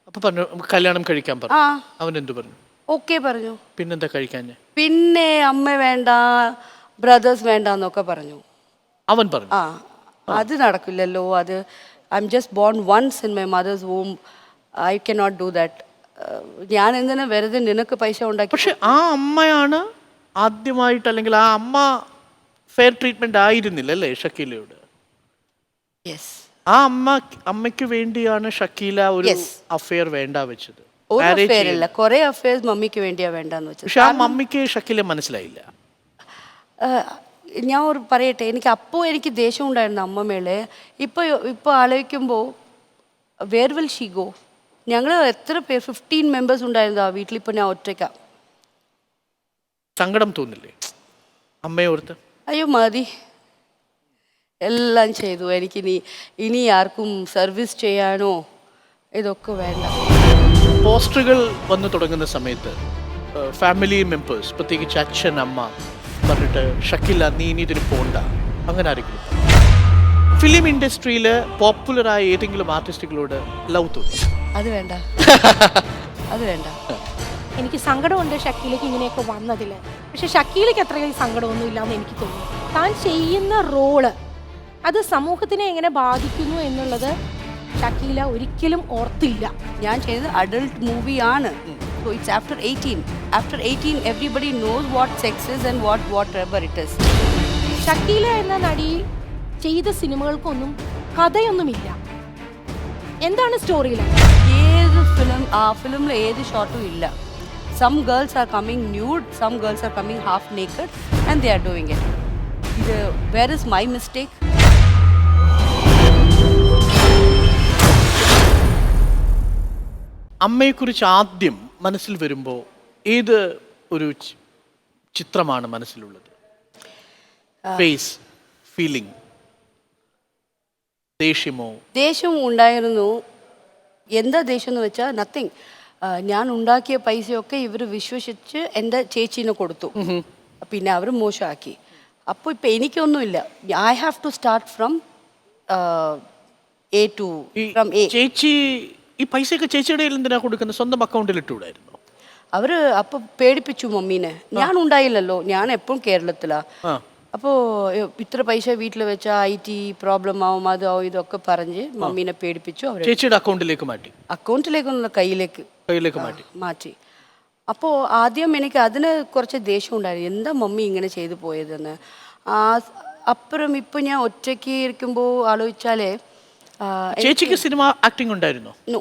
അപ്പൊ പറഞ്ഞു കല്യാണം കഴിക്കാൻ പറഞ്ഞു. അവൻ എന്തു പറഞ്ഞു? ഓക്കെ പറഞ്ഞു. പിന്നെന്താ കഴിക്കാൻ? പിന്നെ അമ്മ വേണ്ട, ബ്രദേഴ്സ് വേണ്ട എന്നൊക്കെ പറഞ്ഞു. അവൻ പറഞ്ഞു അത് നടക്കില്ലല്ലോ. അത് I am just born once in my mother's home. I cannot do that. ഞാൻ എന്തിനാ വെറുതെ നിനക്ക് പൈസ ഉണ്ടാക്കി? പക്ഷെ ആ അമ്മയാണ് ആദ്യമായിട്ട്, അല്ലെങ്കിൽ ആ അമ്മ ഫെയർ ട്രീറ്റ്മെന്റ് ആയിരുന്നില്ല അല്ലേ ഷക്കീലയോട്? യെസ്. ആ അമ്മയ്ക്ക് വേണ്ടിയാണ് ഷക്കീല ഒരു അഫെയർ വേണ്ട വെച്ചത്. ഒരു അഫെയർ അല്ല, കുറെ അഫെയർസ് മമ്മിക്ക് വേണ്ടിയാ വേണ്ടെന്ന് വെച്ചത്. പക്ഷെ ആ മമ്മിക്ക് ഷക്കീല മനസ്സിലായില്ല. ഞാൻ ഒരു പറയട്ടെ, എനിക്ക് ദേഷ്യം ഉണ്ടായിരുന്നു അമ്മമ്മേളെ. ഇപ്പോൾ ആലോചിക്കുമ്പോൾ വേർ വിൽ ഷീ ഗോ? ഞങ്ങൾ എത്ര പേർ, 15 members ഉണ്ടായിരുന്നു ആ വീട്ടിൽ. ഇപ്പോൾ ഞാൻ ഒറ്റയ്ക്കാ. സങ്കടം തോന്നില്ലേ അമ്മയെ ഓർത്ത്? അയ്യോ മതി, എല്ലാം ചെയ്തു. ഇനി ആർക്കും സർവീസ് ചെയ്യാനോ ഇതൊക്കെ വേണ്ട. പോസ്റ്ററുകൾ വന്നു തുടങ്ങുന്ന സമയത്ത് ഫാമിലി മെമ്പേഴ്സ്, പ്രത്യേകിച്ച് അച്ഛൻ അമ്മ പറഞ്ഞിട്ട് ഷക്കീല നീ ഇനി ഇതിന് പോണ്ട, അങ്ങനെ ആരെങ്കിലും? ഫിലിം ഇൻഡസ്ട്രിയിൽ പോപ്പുലറായ ഏതെങ്കിലും ആർട്ടിസ്റ്റുകളോട് ലവ് തോന്നി? അത് വേണ്ട. എനിക്ക് സങ്കടമുണ്ട് ഷക്കീലയ്ക്ക് ഇങ്ങനെയൊക്കെ വന്നതിൽ. പക്ഷെ ഷക്കീലയ്ക്ക് അത്രയും സങ്കടമൊന്നും ഇല്ലാന്ന് എനിക്ക് തോന്നുന്നു. താൻ ചെയ്യുന്ന റോള് അത് സമൂഹത്തിനെ എങ്ങനെ ബാധിക്കുന്നു എന്നുള്ളത് ഷക്കീല ഒരിക്കലും ഓർത്തില്ല. ഞാൻ ചെയ്തത് അഡൾട്ട് മൂവിയാണ്. So it's after 18. After 18, everybody knows what sex is and whatever it is. Shakeela എന്ന നടി ചെയ്ത സിനിമകൾക്കൊന്നും കഥയൊന്നുമില്ല. എന്താണ് സ്റ്റോറി ലൈൻ? ഏത് ഫിലിമിൽ ഏത് ഷോട്ടും ഇല്ല. Some girls are coming nude, some girls are coming half naked and they are doing it. Where is my mistake? അമ്മയെക്കുറിച്ച് ആദ്യം മനസ്സിൽ വരുമ്പോൾ ഏത് ഒരു ചിത്രമാണ് മനസ്സിലുള്ളത്? ഫേസ്, ഫീലിംഗ്, ദേഷ്യം ഉണ്ടായിരുന്നു. എന്താ ദേഷ്യം എന്ന് വെച്ചാൽ നത്തിങ്. ഞാൻ ഉണ്ടാക്കിയ പൈസയൊക്കെ ഇവർ വിശ്വസിച്ച് എൻ്റെ ചേച്ചീനെ കൊടുത്തു. പിന്നെ അവർ മോശമാക്കി. അപ്പോൾ ഇപ്പം എനിക്കൊന്നുമില്ല. I have to start from A to from A. ചേച്ചി ഈ പൈസയൊക്കെ ചേച്ചിയുടെ കയ്യിൽ എന്തിനാ കൊടുക്കുന്നത്? സ്വന്തം അക്കൗണ്ടിൽ ഇട്ടുകൂടായിരുന്നു? അവർ അപ്പോൾ പേടിപ്പിച്ചു മമ്മീനെ. ഞാൻ ഉണ്ടായില്ലല്ലോ, ഞാൻ എപ്പോഴും കേരളത്തിലാണ്. അപ്പോൾ ഇത്ര പൈസ വീട്ടിൽ വെച്ചാൽ IT പ്രോബ്ലം ആവും, അതാവും, ഇതൊക്കെ പറഞ്ഞ് മമ്മീനെ പേടിപ്പിച്ചു. അവർ ചേച്ചിയുടെ അക്കൗണ്ടിലേക്ക് മാറ്റി? അക്കൗണ്ടിലേക്കൊന്നും കയ്യിലേക്ക് മാറ്റി. അപ്പോൾ ആദ്യം എനിക്ക് അതിന് കുറച്ച് ദേഷ്യം ഉണ്ടായിരുന്നു, എന്താ മമ്മി ഇങ്ങനെ ചെയ്തു പോയതെന്ന്. അപ്പുറം ഇപ്പം ഞാൻ ഒറ്റയ്ക്ക് ഇരിക്കുമ്പോൾ ആലോചിച്ചാലേ ചേച്ചിക്ക് സിനിമ ആക്ടിങ് ഉണ്ടായിരുന്നോ? നോ.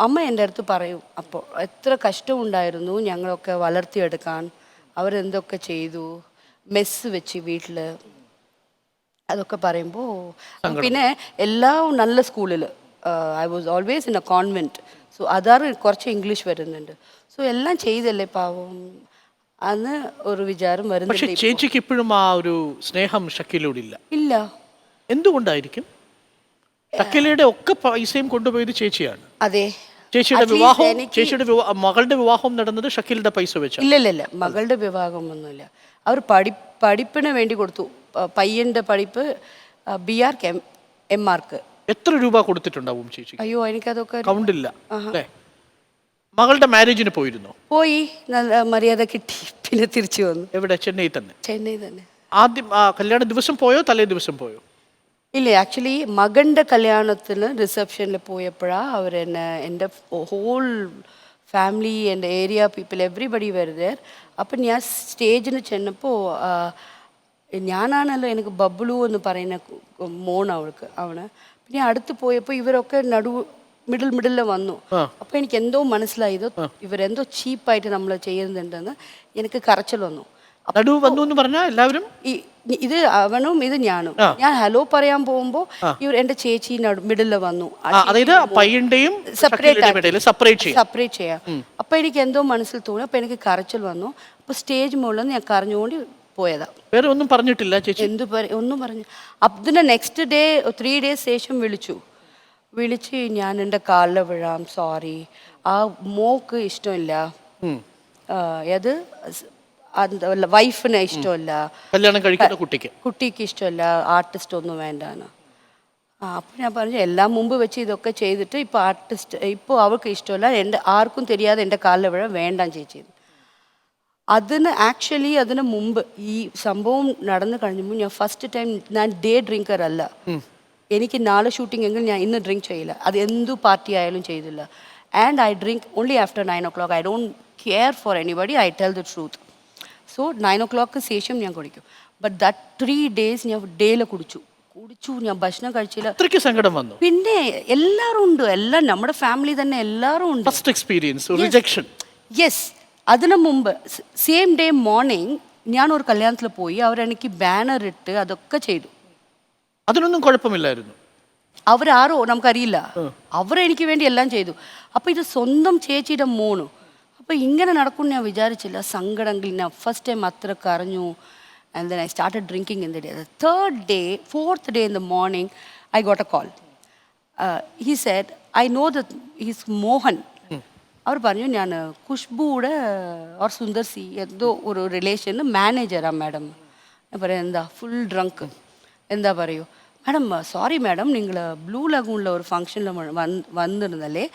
അമ്മ എൻ്റെ അടുത്ത് പറയും അപ്പോൾ എത്ര കഷ്ടമുണ്ടായിരുന്നു ഞങ്ങളൊക്കെ വളർത്തിയെടുക്കാൻ, അവരെന്തൊക്കെ ചെയ്തു, മെസ്സ് വെച്ച് വീട്ടിൽ, അതൊക്കെ പറയുമ്പോൾ. പിന്നെ എല്ലാം നല്ല സ്കൂളിൽ, I was always in a convent. So അതാറ് കുറച്ച് ഇംഗ്ലീഷ് വരുന്നുണ്ട്. സോ എല്ലാം ചെയ്തല്ലേ പാവം അന്ന് ഒരു വിചാരം പക്ഷെ വരുന്നുണ്ട്. ചേച്ചിക്ക് ഇപ്പോഴും ആ ഒരു സ്നേഹം ഷക്കീലയോട് ഇല്ല. ഇല്ല. എന്തുകൊണ്ടായിരിക്കും? ഷക്കീലയുടെ ഒക്കെ പൈസയും കൊണ്ടുപോയത് ചേച്ചിയാണ്. അതെ. ചേച്ചിയുടെ വിവാഹം, ചേച്ചിയുടെ മകളുടെ വിവാഹം നടന്നത് ഷക്കീലിന്റെ പൈസ വെച്ച്? ഇല്ല, മകളുടെ വിവാഹമൊന്നുമില്ല. അവർ പഠിപ്പിന് വേണ്ടി കൊടുത്തു. പയ്യന്റെ പഠിപ്പ് BR MRക്ക്. എത്ര രൂപ കൊടുത്തിട്ടുണ്ടാവും ചേച്ചി? അയ്യോ എനിക്കതൊക്കെ കൗണ്ടില്ല അല്ലേ? മകളുടെ മാരേജിന് പോയിരുന്നോ? പോയി, നല്ല മര്യാദ കിട്ടി, പിന്നെ തിരിച്ചു വന്നു. എവിടെ? ചെന്നൈ തന്നെ? ചെന്നൈ തന്നെ. ആദ്യം കല്യാണ ദിവസം പോയോ തലേ ദിവസം പോയോ? ഇല്ല, ആക്ച്വലി മകൻ്റെ കല്യാണത്തിന് റിസപ്ഷനിൽ പോയപ്പോഴാണ് അവർ എന്നെ, എൻ്റെ ഹോൾ ഫാമിലി, എൻ്റെ ഏരിയ പീപ്പിൾ, എവ്രിബഡി വരുതേ. അപ്പം ഞാൻ സ്റ്റേജിന് ചെന്നപ്പോൾ ഞാനാണല്ലോ എനിക്ക് ബബ്ലു എന്ന് പറയുന്ന മോൺ അവന്. പിന്നെ അടുത്ത് പോയപ്പോൾ ഇവരൊക്കെ മിഡിൽ വന്നു. അപ്പോൾ എനിക്ക് എന്തോ മനസ്സിലായി, ഇവരെന്തോ ചീപ്പായിട്ട് നമ്മൾ ചെയ്യുന്നുണ്ടെന്ന്. എനിക്ക് കരച്ചിൽ വന്നു. വന്നു പറഞ്ഞാൽ എല്ലാവരും ഇത് അവനും ഇത് ഞാനും. ഞാൻ ഹലോ പറയാൻ പോകുമ്പോൾ ഇവർ എൻ്റെ ചേച്ചി മിഡിൽ വന്നു. സെപ്പറേറ്റ് ചെയ്യാം. അപ്പൊ എനിക്ക് എന്തോ മനസ്സിൽ തോന്നി. അപ്പൊ എനിക്ക് കരച്ചിൽ വന്നു. അപ്പൊ സ്റ്റേജ് മുകളിൽ ഞാൻ കരഞ്ഞുകൊണ്ട് പോയതാ. വേറെ ഒന്നും പറഞ്ഞിട്ടില്ല ചേച്ചി? ഒന്നും പറഞ്ഞു. അതിന്റെ നെക്സ്റ്റ് ഡേ 3 days ശേഷം വിളിച്ച് ഞാൻ എൻ്റെ കാലിൽ വീഴാം, സോറി, ആ മോക്ക് ഇഷ്ടമില്ല, അത് വൈഫിന് ഇഷ്ടമല്ല, കല്യാണം കഴിക്കുന്ന കുട്ടിക്ക് ഇഷ്ടമല്ല, ആർട്ടിസ്റ്റ് ഒന്നും വേണ്ടാന്ന്. അപ്പോൾ ഞാൻ പറഞ്ഞു എല്ലാം മുമ്പ് വെച്ച് ഇതൊക്കെ ചെയ്തിട്ട് ഇപ്പോൾ അവൾക്ക് ഇഷ്ടമല്ല, ആർക്കും தெரியாതെ എൻ്റെ കാലിൽ വീഴാൻ വേണ്ടാം ചേച്ചി. അതിന് മുമ്പ് ഈ സംഭവം നടന്നു കഴിഞ്ഞപ്പോൾ ഞാൻ ഫസ്റ്റ് ടൈം, ഞാൻ ഡേ ഡ്രിങ്കർ അല്ല, എനിക്ക് 4 ഷൂട്ടിംഗ് എങ്കിൽ ഞാൻ ഇന്ന് ഡ്രിങ്ക് ചെയ്യില്ല, അത് എന്തു പാർട്ടി ആയാലും ചെയ്തില്ല. And I drink only after 9 o'clock. I don't care for anybody, I tell the truth. So 9 o'clock ശേഷം ഞാൻ കുടിക്കും. ബട്ട് ദാറ്റ് 3 days ഞാൻ ഡേയില് കുടിച്ചു. ഞാൻ ഭക്ഷണം കഴിച്ചില്ല. സങ്കടം വന്നു. പിന്നെ എല്ലാവരും ഉണ്ട്, എല്ലാം നമ്മുടെ ഫാമിലി തന്നെ എല്ലാവരും ഉണ്ട്. First experience rejection. യെസ്. അതിനു മുമ്പ് സെയിം ഡേ മോർണിംഗ് ഞാൻ ഒരു കല്യാണത്തിൽ പോയി, അവരെനിക്ക് ബാനർ ഇട്ട് അതൊക്കെ ചെയ്തു. അതിനൊന്നും കുഴപ്പമില്ലായിരുന്നു. അവരാരോ നമുക്കറിയില്ല, അവരെനിക്ക് വേണ്ടി എല്ലാം ചെയ്തു. അപ്പോൾ ഇത് സ്വന്തം ചേച്ചിയുടെ മോണു. അപ്പോൾ ഇങ്ങനെ നടക്കും ഞാൻ വിചാരിച്ചില്ല. സങ്കടമെങ്കിൽ ഞാൻ ഫസ്റ്റ് ടൈം അത്ര കരഞ്ഞു. And then I started drinking in the day. Fourth day in the morning I got a call. He said, I know that he's Mohan. അവർ പറഞ്ഞു ഞാൻ ഖുഷ്ബുയുടെ ഓർ സുന്ദർ സി എന്തോ ഒരു റിലേഷന് മാനേജറാണ് മാഡം. ഞാൻ പറയാം എന്താ ഫുൾ ഡ്രങ്ക്, എന്താ പറയൂ മാഡം, സോറി മാഡം, നിങ്ങൾ ബ്ലൂ ലഗൂണിൽ ഒരു ഫംഗ്ഷനിൽ വന്നിരുന്നല്ലേ,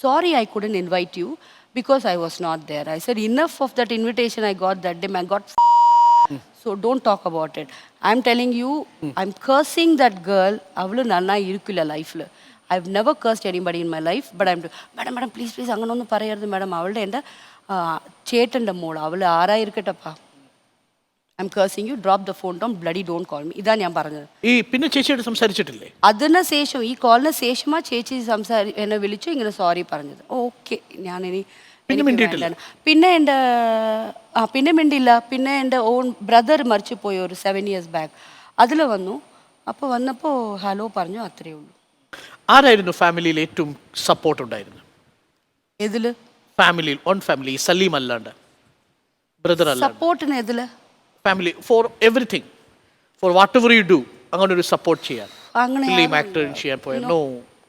sorry I couldn't invite you because I was not there. I said enough of that invitation I got that day. I got so don't talk about it. I'm telling you, I'm cursing that girl. avlu nanna irukilla life la. I've never cursed anybody in my life, but I'm madam please angana onnu parayarudhu madam, avalde enda ചേട്ടൻ്റെ മോൾ, അവൾ ആരായിരിക്കട്ടപ്പാ, I'm cursing you, drop the phone down, bloody don't call me. ഇതാ ഞാൻ പറഞ്ഞത്. ഈ പിന്നെ ചേച്ചിയോട് സംസാരിച്ചിട്ടില്ലേ? അതിന് ശേഷം, ഈ കോളിന് ശേഷമാ ചേച്ചി എന്നെ വിളിച്ചു ഇങ്ങനെ സോറി പറഞ്ഞത്. ഓക്കെ, ഞാനിനി പിന്നെ മിണ്ടില്ല. പിന്നെ എൻ്റെ ഓൺ ബ്രദർ മരിച്ചു പോയി ഒരു 7 years ബാക്ക്, അതിൽ വന്നു. അപ്പോൾ വന്നപ്പോൾ ഹലോ പറഞ്ഞു, അത്രയേ ഉള്ളൂ. ആരായിരുന്നു ഫാമിലിയിൽ ഏറ്റവും സപ്പോർട്ട് ഉണ്ടായിരുന്നു? എതില്? ഫാമിലിയിൽ, ഓൺ ഫാമിലി, സലീം അല്ലാണ്ട്, ബ്രദർ അല്ലാണ്ട്. സപ്പോർട്ടിന് എതില്? Family, for everything, for whatever you do, അങ്ങനെ ഒരു സപ്പോർട്ട് ചെയ്യാൻ, ഫിലിം ആക്ടർ ചെയ്യാൻ പോയാൽ നോ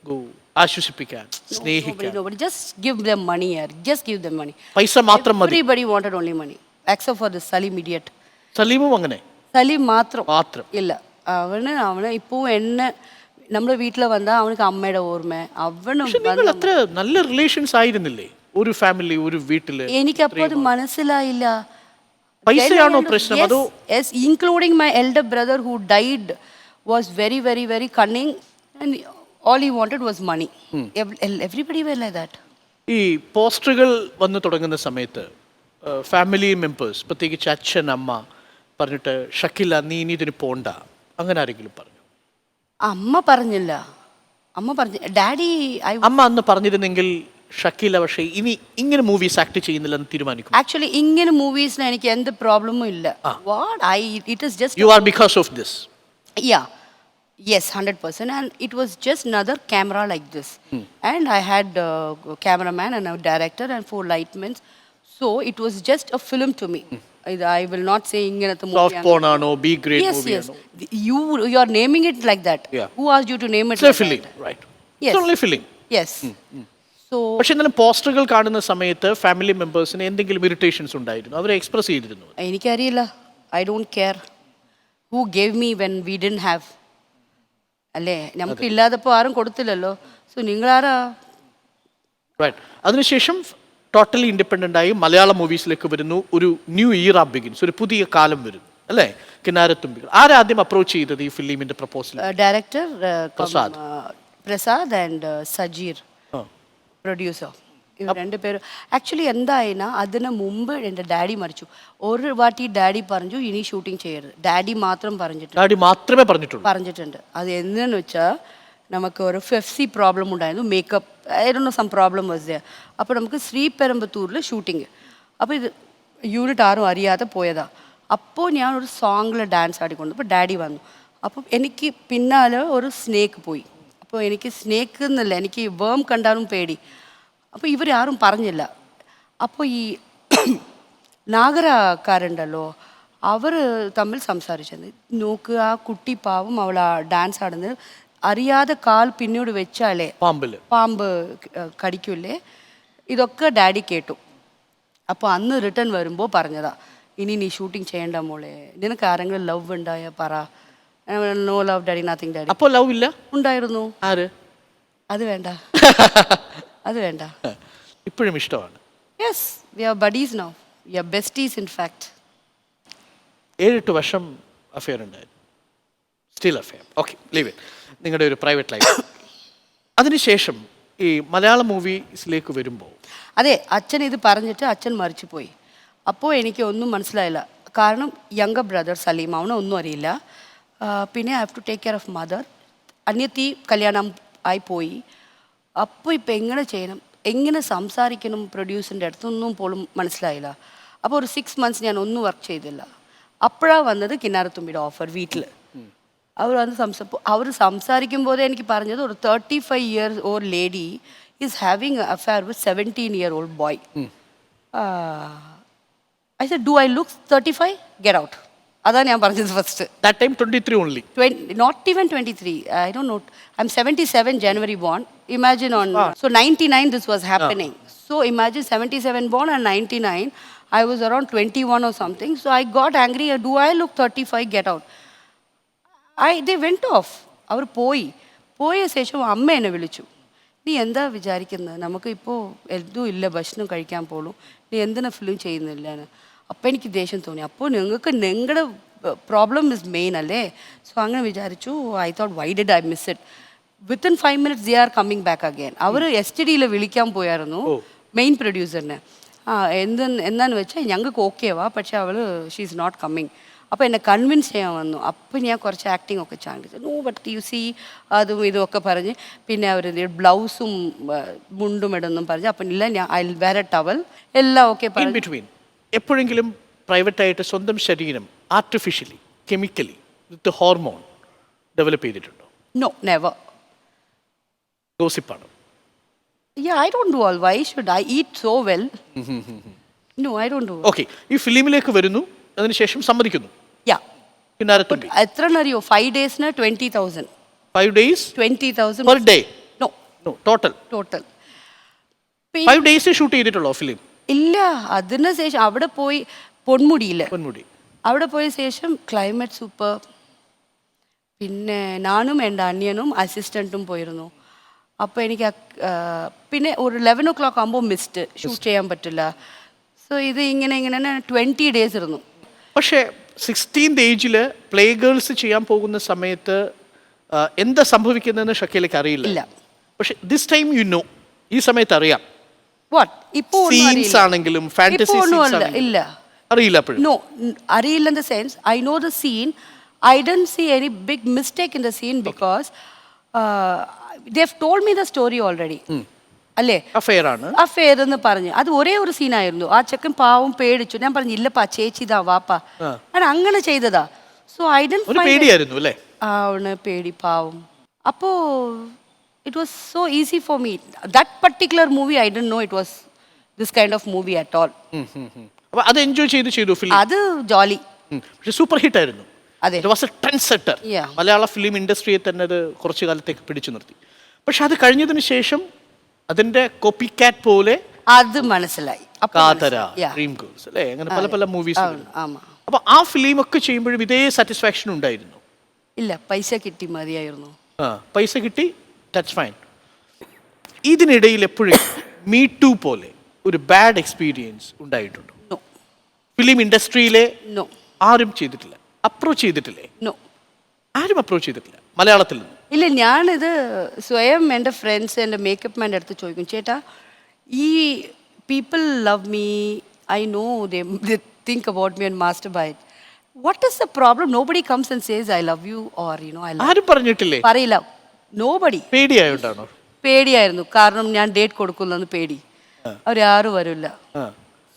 ഗോ, ആശ്വസിപ്പിക്കാൻ, സ്നേഹിക്കാൻ. Just give them money, yaar. Just give them money. പൈസ മാത്രം മതി. Everybody wanted only money. Except for the Salim idiot. സലീമും അങ്ങനെ സലീം മാത്രം മാത്രം. ഇല്ല, അവന് ഇപ്പോൾ എന്നെ നമ്മുടെ വീട്ടിൽ വന്നാൽ അവനക്ക് അമ്മയുടെ ഓർമ്മ. നിങ്ങൾ അത്ര നല്ല റിലേഷൻസ് ആയിരുന്നില്ലേ ഒരു ഫാമിലി ഒരു വീട്ടില്? എനിക്കപ്പോൾ അത് മനസ്സിലായില്ല. പൈസയാണോ പ്രശ്നം അതോ? Including my elder brother who died was very very very cunning and all he wanted was money. Everybody were like that. ഈ പോസ്റ്ററുകൾ വന്നു തുടങ്ങുന്ന സമയത്ത് ഫാമിലി മെമ്പേഴ്സ്, പ്രത്യേകിച്ച് അച്ഛൻ അമ്മ പറഞ്ഞിട്ട് ഷക്കില നീ ഇനി ഇതിന് പോണ്ട അങ്ങനെ ആരെങ്കിലും പറഞ്ഞു? അമ്മ പറഞ്ഞില്ല. അമ്മ പറഞ്ഞു ഡാഡി. അമ്മ അന്ന് പറഞ്ഞിരുന്നെങ്കിൽ ഷക്കീല പക്ഷേ ഇനി ഇങ്ങനെ മൂവീസ് ആക്ട് ചെയ്യുന്നില്ലെന്ന് തീരുമാനിക്കും. ആക്ച്വലി ഇങ്ങനെ മൂവീസിന് എനിക്ക് എന്ത് പ്രോബ്ലമും ഇല്ല. It is just you are because of this. Yeah, yes, 100%. And it was just another camera like this. And I had a cameraman and a director and 4 lightmen. So it was just a film to me. I will not say inganathe movie. Soft porn ആണോ B grade movie Yes, ആണോ? you are naming it like that. Yeah. Who asked you to name it It's a like feeling, that? right? Yes. It's only feeling. Yes. So പക്ഷെ എന്നാലും പോസ്റ്ററുകൾ കാണുന്ന സമയത്ത് family മെമ്പേഴ്സിന് എന്തെങ്കിലും irritations ഉണ്ടായിരുന്നു? അവരെ express ചെയ്തിരുന്നു? എനിക്കറിയില്ല. I don't care who gave me when we didn't have. അല്ലേ, നമുക്ക് ഇല്ലാതപ്പോൾ ആരും കൊടുത്തില്ലല്ലോ. സോ നിങ്ങളാരാ? റൈറ്റ്. അതിനുശേഷം ടോട്ടലി ഇൻഡിപെൻഡൻ്റ് ആയി മലയാള മൂവീസിലേക്ക് വരുന്നു. ഒരു ന്യൂ ഇയർ ബിഗിൻസ്, ഒരു പുതിയ കാലം വരുന്നു അല്ലേ? കിന്നാരത്തുമ്പികൾ ആരാദ്യം അപ്രോച്ച് ചെയ്തത് ഈ ഫിലിമിന്റെ proposal? Director Prasad and Sajeer producer. ഇവർ 2 പേരും. ആക്ച്വലി എന്തായിനാ അതിന് മുമ്പ് എൻ്റെ ഡാഡി മരിച്ചു. ഒരു വാട്ടി ഡാഡി പറഞ്ഞു ഇനി ഷൂട്ടിംഗ് ചെയ്യരുത്. ഡാഡി മാത്രം ഡാഡി മാത്രമേ പറഞ്ഞിട്ടുണ്ട്. അത് എന്തെന്ന് വെച്ചാൽ നമുക്ക് ഒരു ഫെഫ്സി പ്രോബ്ലം ഉണ്ടായിരുന്നു. മേക്കപ്പ് ആയിരുന്നു സം പ്രോബ്ലം വാസ് ദെയർ. അപ്പോൾ നമുക്ക് ശ്രീപെരുമ്പത്തൂരിൽ ഷൂട്ടിങ്. അപ്പോൾ ഇത് യൂണിറ്റ് ആരും അറിയാതെ പോയതാ. അപ്പോൾ ഞാൻ ഒരു സോങ്ങിൽ ഡാൻസ് ആടിക്കൊണ്ട് അപ്പോൾ ഡാഡി വന്നു. അപ്പോൾ എനിക്ക് പിന്നാലെ ഒരു സ്നേക്ക് പോയി. അപ്പോൾ എനിക്ക് സ്നേക്ക് എന്നല്ല, എനിക്ക് വേം കണ്ടാലും പേടി. അപ്പോൾ ഇവരാരും പറഞ്ഞില്ല. അപ്പോൾ ഈ നാഗരക്കാരുണ്ടല്ലോ അവർ തമ്മിൽ സംസാരിച്ചത് നോക്ക്, ആ കുട്ടി പാവം അവൾ ആ ഡാൻസ് ആടുന്നത് അറിയാതെ കാൽ പിന്നോട് വെച്ചാലേ പാമ്പ് കടിക്കൂലേ. ഇതൊക്കെ ഡാഡി കേട്ടു. അപ്പോൾ അന്ന് റിട്ടേൺ വരുമ്പോൾ പറഞ്ഞതാ ഇനി നീ ഷൂട്ടിംഗ് ചെയ്യേണ്ട മോളെ, നിനക്ക് ആരെങ്കിലും ലവ് ഉണ്ടായ പറ. No love daddy, nothing daddy. അപ്പോൾ ലവ് ഇല്ല? ഉണ്ടായിരുന്നു. ആര്? അത് വേണ്ട. അത് വേണ്ട. ഇപ്പോഴും ഇഷ്ടമാണ്? Yes, we are buddies now, we are besties in fact. 7-8 വർഷം അഫെയർ ഉണ്ടായിരുന്നു. Still affair. Okay, leave it. നിങ്ങളുടെ ഒരു പ്രൈവറ്റ് ലൈഫ്. അതിനുശേഷം ഈ മലയാള മൂവീസിലേക്ക് വരുമ്പോൾ അതെ, അച്ഛൻ ഇത് പറഞ്ഞിട്ട് അച്ഛൻ മരിച്ചു പോയി. അപ്പോൾ എനിക്ക് ഒന്നും മനസ്സിലായില്ല. കാരണം യങ്കർ ബ്രദർ സലീം അവനൊന്നും അറിയില്ല. പിന്നെ I have to take care of mother. അനിയത്തി കല്യാണം ആയി പോയി. അപ്പോൾ ഇപ്പം എങ്ങനെ ചെയ്യണം, എങ്ങനെ സംസാരിക്കണം പ്രൊഡ്യൂസറിൻ്റെ അടുത്തൊന്നും പോലും മനസ്സിലായില്ല. അപ്പോൾ ഒരു 6 months ഞാൻ ഒന്നും വർക്ക് ചെയ്തില്ല. അപ്പോഴാണ് വന്നത് കിന്നാരത്തുമ്പിയുടെ ഓഫർ വീട്ടിൽ. അവർ വന്ന് അവർ സംസാരിക്കുമ്പോൾ എനിക്ക് പറഞ്ഞത് ഒരു 35 years old lady is having affair with 17-year-old boy. I said, do I look 35? Get out. അതാണ് ഞാൻ പറഞ്ഞത് first. That time 23 only. Not even 23. I don't know. I'm 77 January born. Imagine on. So 99 this was happening. So imagine 77 born and 99. I was around 21 or something. So I got angry. Do I look 35? Get out. They went off. അവർ പോയ ശേഷം അമ്മ എന്നെ വിളിച്ചു. നീ എന്താ വിചാരിക്കുന്നത്, നമുക്ക് ഇപ്പോൾ എന്തും ഇല്ല, ഭക്ഷണം കഴിക്കാൻ പോലും, നീ എന്തിനാ ഫിലിം ചെയ്യുന്നില്ല എന്ന്. അപ്പോൾ എനിക്ക് ദേഷ്യം തോന്നി. അപ്പോൾ നിങ്ങളുടെ പ്രോബ്ലം ഇസ് മെയിൻ അല്ലേ. സോ അങ്ങനെ വിചാരിച്ചു. I thought why did I miss it. Within 5 minutes they are coming back again. അവർ STDയിൽ വിളിക്കാൻ പോയായിരുന്നു മെയിൻ പ്രൊഡ്യൂസറിനെ. എന്താന്ന് വെച്ചാൽ ഞങ്ങൾക്ക് ഓക്കേവാ, പക്ഷെ അവൾ ഷീ ഈസ് നോട്ട് കമ്മിങ്. അപ്പോൾ എന്നെ കൺവിൻസ് ചെയ്യാൻ വന്നു. അപ്പോൾ ഞാൻ കുറച്ച് ആക്ടിങ് ഒക്കെ ചാണ്ടിച്ചു. നോ ബട്ട് യു സീ അതും ഇതും ഒക്കെ പറഞ്ഞ് പിന്നെ അവർ ബ്ലൗസും മുണ്ടും ഇടുന്നും പറഞ്ഞ്. അപ്പം ഇല്ല, ഞാൻ ഐ വെയർ എ ടവൽ എല്ലാം ഓക്കെ പറഞ്ഞു. എപ്പോഴെങ്കിലും പ്രൈവറ്റായിട്ട് സ്വന്തം ശരീരം artificially chemically with hormone develop ചെയ്തിട്ടുണ്ടോ? No, never. ഗോസിപ്പാണ്. Yeah, I don't do all. Why should I eat so well? No, I don't do. Okay, ഈ ഫിലിമിലേക്ക് വരുന്നു, അതിനുശേഷം സമ്മതിക്കുന്നു. Yeah. കിന്നാരത്തുമ്പി എത്ര അറിയോ? 5 days 20,000. 5 days 20,000 per day? No, total 5 days shoot ചെയ്തിട്ടുള്ളോ film? ഇല്ല, അതിന് ശേഷം അവിടെ പൊന്മുടിയിൽ. പൊന്മുടി. അവിടെ പോയ ശേഷം ക്ലൈമറ്റ് സൂപ്പർ. പിന്നെ ഞാനും എൻ്റെ അനിയനും അസിസ്റ്റൻറ്റും പോയിരുന്നു. അപ്പോൾ എനിക്ക് പിന്നെ ഒരു 11 o'clock ആകുമ്പോൾ മിസ്റ്റ് ഷൂട്ട് ചെയ്യാൻ പറ്റില്ല. സോ ഇത് ഇങ്ങനെ 20 days ഇരുന്നു. പക്ഷേ 16th ഏജിൽ പ്ലേ ഗേൾസ് ചെയ്യാൻ പോകുന്ന സമയത്ത് എന്താ സംഭവിക്കുന്നതെന്ന് ഷക്കീലയ്ക്ക് അറിയില്ല. ഇല്ല. പക്ഷെ ദിസ് ടൈം യു നോ, ഈ സമയത്ത് അറിയാം. വാട്ട് ഇപ്പോൾ സീൻസ് ആണെങ്കിലും ഫാന്റസി സീൻസ് ഇല്ല അറിയില്ല അപ്പോഴും. നോ അറിയില്ല in the sense I know the scene. I don't see any big mistake in the scene because they have told me the story already. അല്ലേ, അഫെയർ ആണ്, അഫെയർ എന്ന് പറഞ്ഞു. അത് ഒരേ ഒരു സീനായിരുന്നു. ആ ചെക്കൻ പാവം പേടിച്ചു. ഞാൻ പറഞ്ഞു ഇല്ലപ്പാ ചേച്ചി ഇതാ വാപ്പാ, ഞാൻ അങ്ങനെ ചെയ്തതാ. സോ ഐ ഡോണ്ട് പേടിയായിരുന്നു അല്ലേ? ആണ് പേടി പാവം. അപ്പോൾ it was so easy for me. That particular movie I don't no it was this kind of movie at all. അപ്പോൾ അത് എൻജോയ് ചെയ്തു ഫിലിം. അത് ജോലി. പക്ഷെ സൂപ്പർ ഹിറ്റ് ആയിരുന്നു. അതെ, it was A trend സെറ്റർ. Yeah. Malayala film ഇൻഡസ്ട്രിയെ തന്നെ അത് കുറച്ചു കാലത്തേക്ക് പിടിച്ചു നിർത്തി. പക്ഷെ അത് കഴിഞ്ഞതിന് ശേഷം അതിന്റെ കോപ്പി കാറ്റ് പോലെ അത് മനസ്സിലായി. കാതര, ഡ്രീം ഗേൾസ് അല്ലേ, അങ്ങനെ പല പല മൂവീസ്. അപ്പൊ ആ ഫിലിം ഒക്കെ ചെയ്യുമ്പോഴും ഇതേ സാറ്റിസ്ഫാക്ഷൻ ഉണ്ടായിരുന്നു? ഇല്ല, പൈസ കിട്ടി മതിയായിരുന്നു. പൈസ കിട്ടി, ദാറ്റ്സ് ഫൈൻ. ഇതിനിടയിൽ എപ്പോഴും മീ ടു പോലെ ഒരു ബാഡ് എക്സ്പീരിയൻസ് ഉണ്ടായിട്ടുണ്ടോ? നോ. ഫിലിം ഇൻഡസ്ട്രിയിലെ നോ. ആരും ചെയ്തിട്ടില്ല, അപ്രോച്ച് ചെയ്തിട്ടില്ലേ? നോ, ആരും അപ്രോച്ച് ചെയ്തിട്ടില്ല മലയാളത്തിൽ നിന്ന്. ഇല്ല, ഞാനിത് സ്വയം എൻ്റെ ഫ്രണ്ട്സ്, എൻ്റെ മേക്കപ്പ് മാൻ്റെ അടുത്ത് ചോദിക്കും, ചേട്ടാ ഈ people love me, I know they think about me and masturbate, what is the problem? Nobody comes and says I love you or you know I love. ആരും പറഞ്ഞിട്ടില്ലേ? പറയില്ല, നോബഡി. പേടിയായോണ്ടാണോ? പേടിയായിരുന്നു, കാരണം ഞാൻ ഡേറ്റ് കൊടുക്കുന്നെന്ന് പേടി. അവരാരും വരില്ല.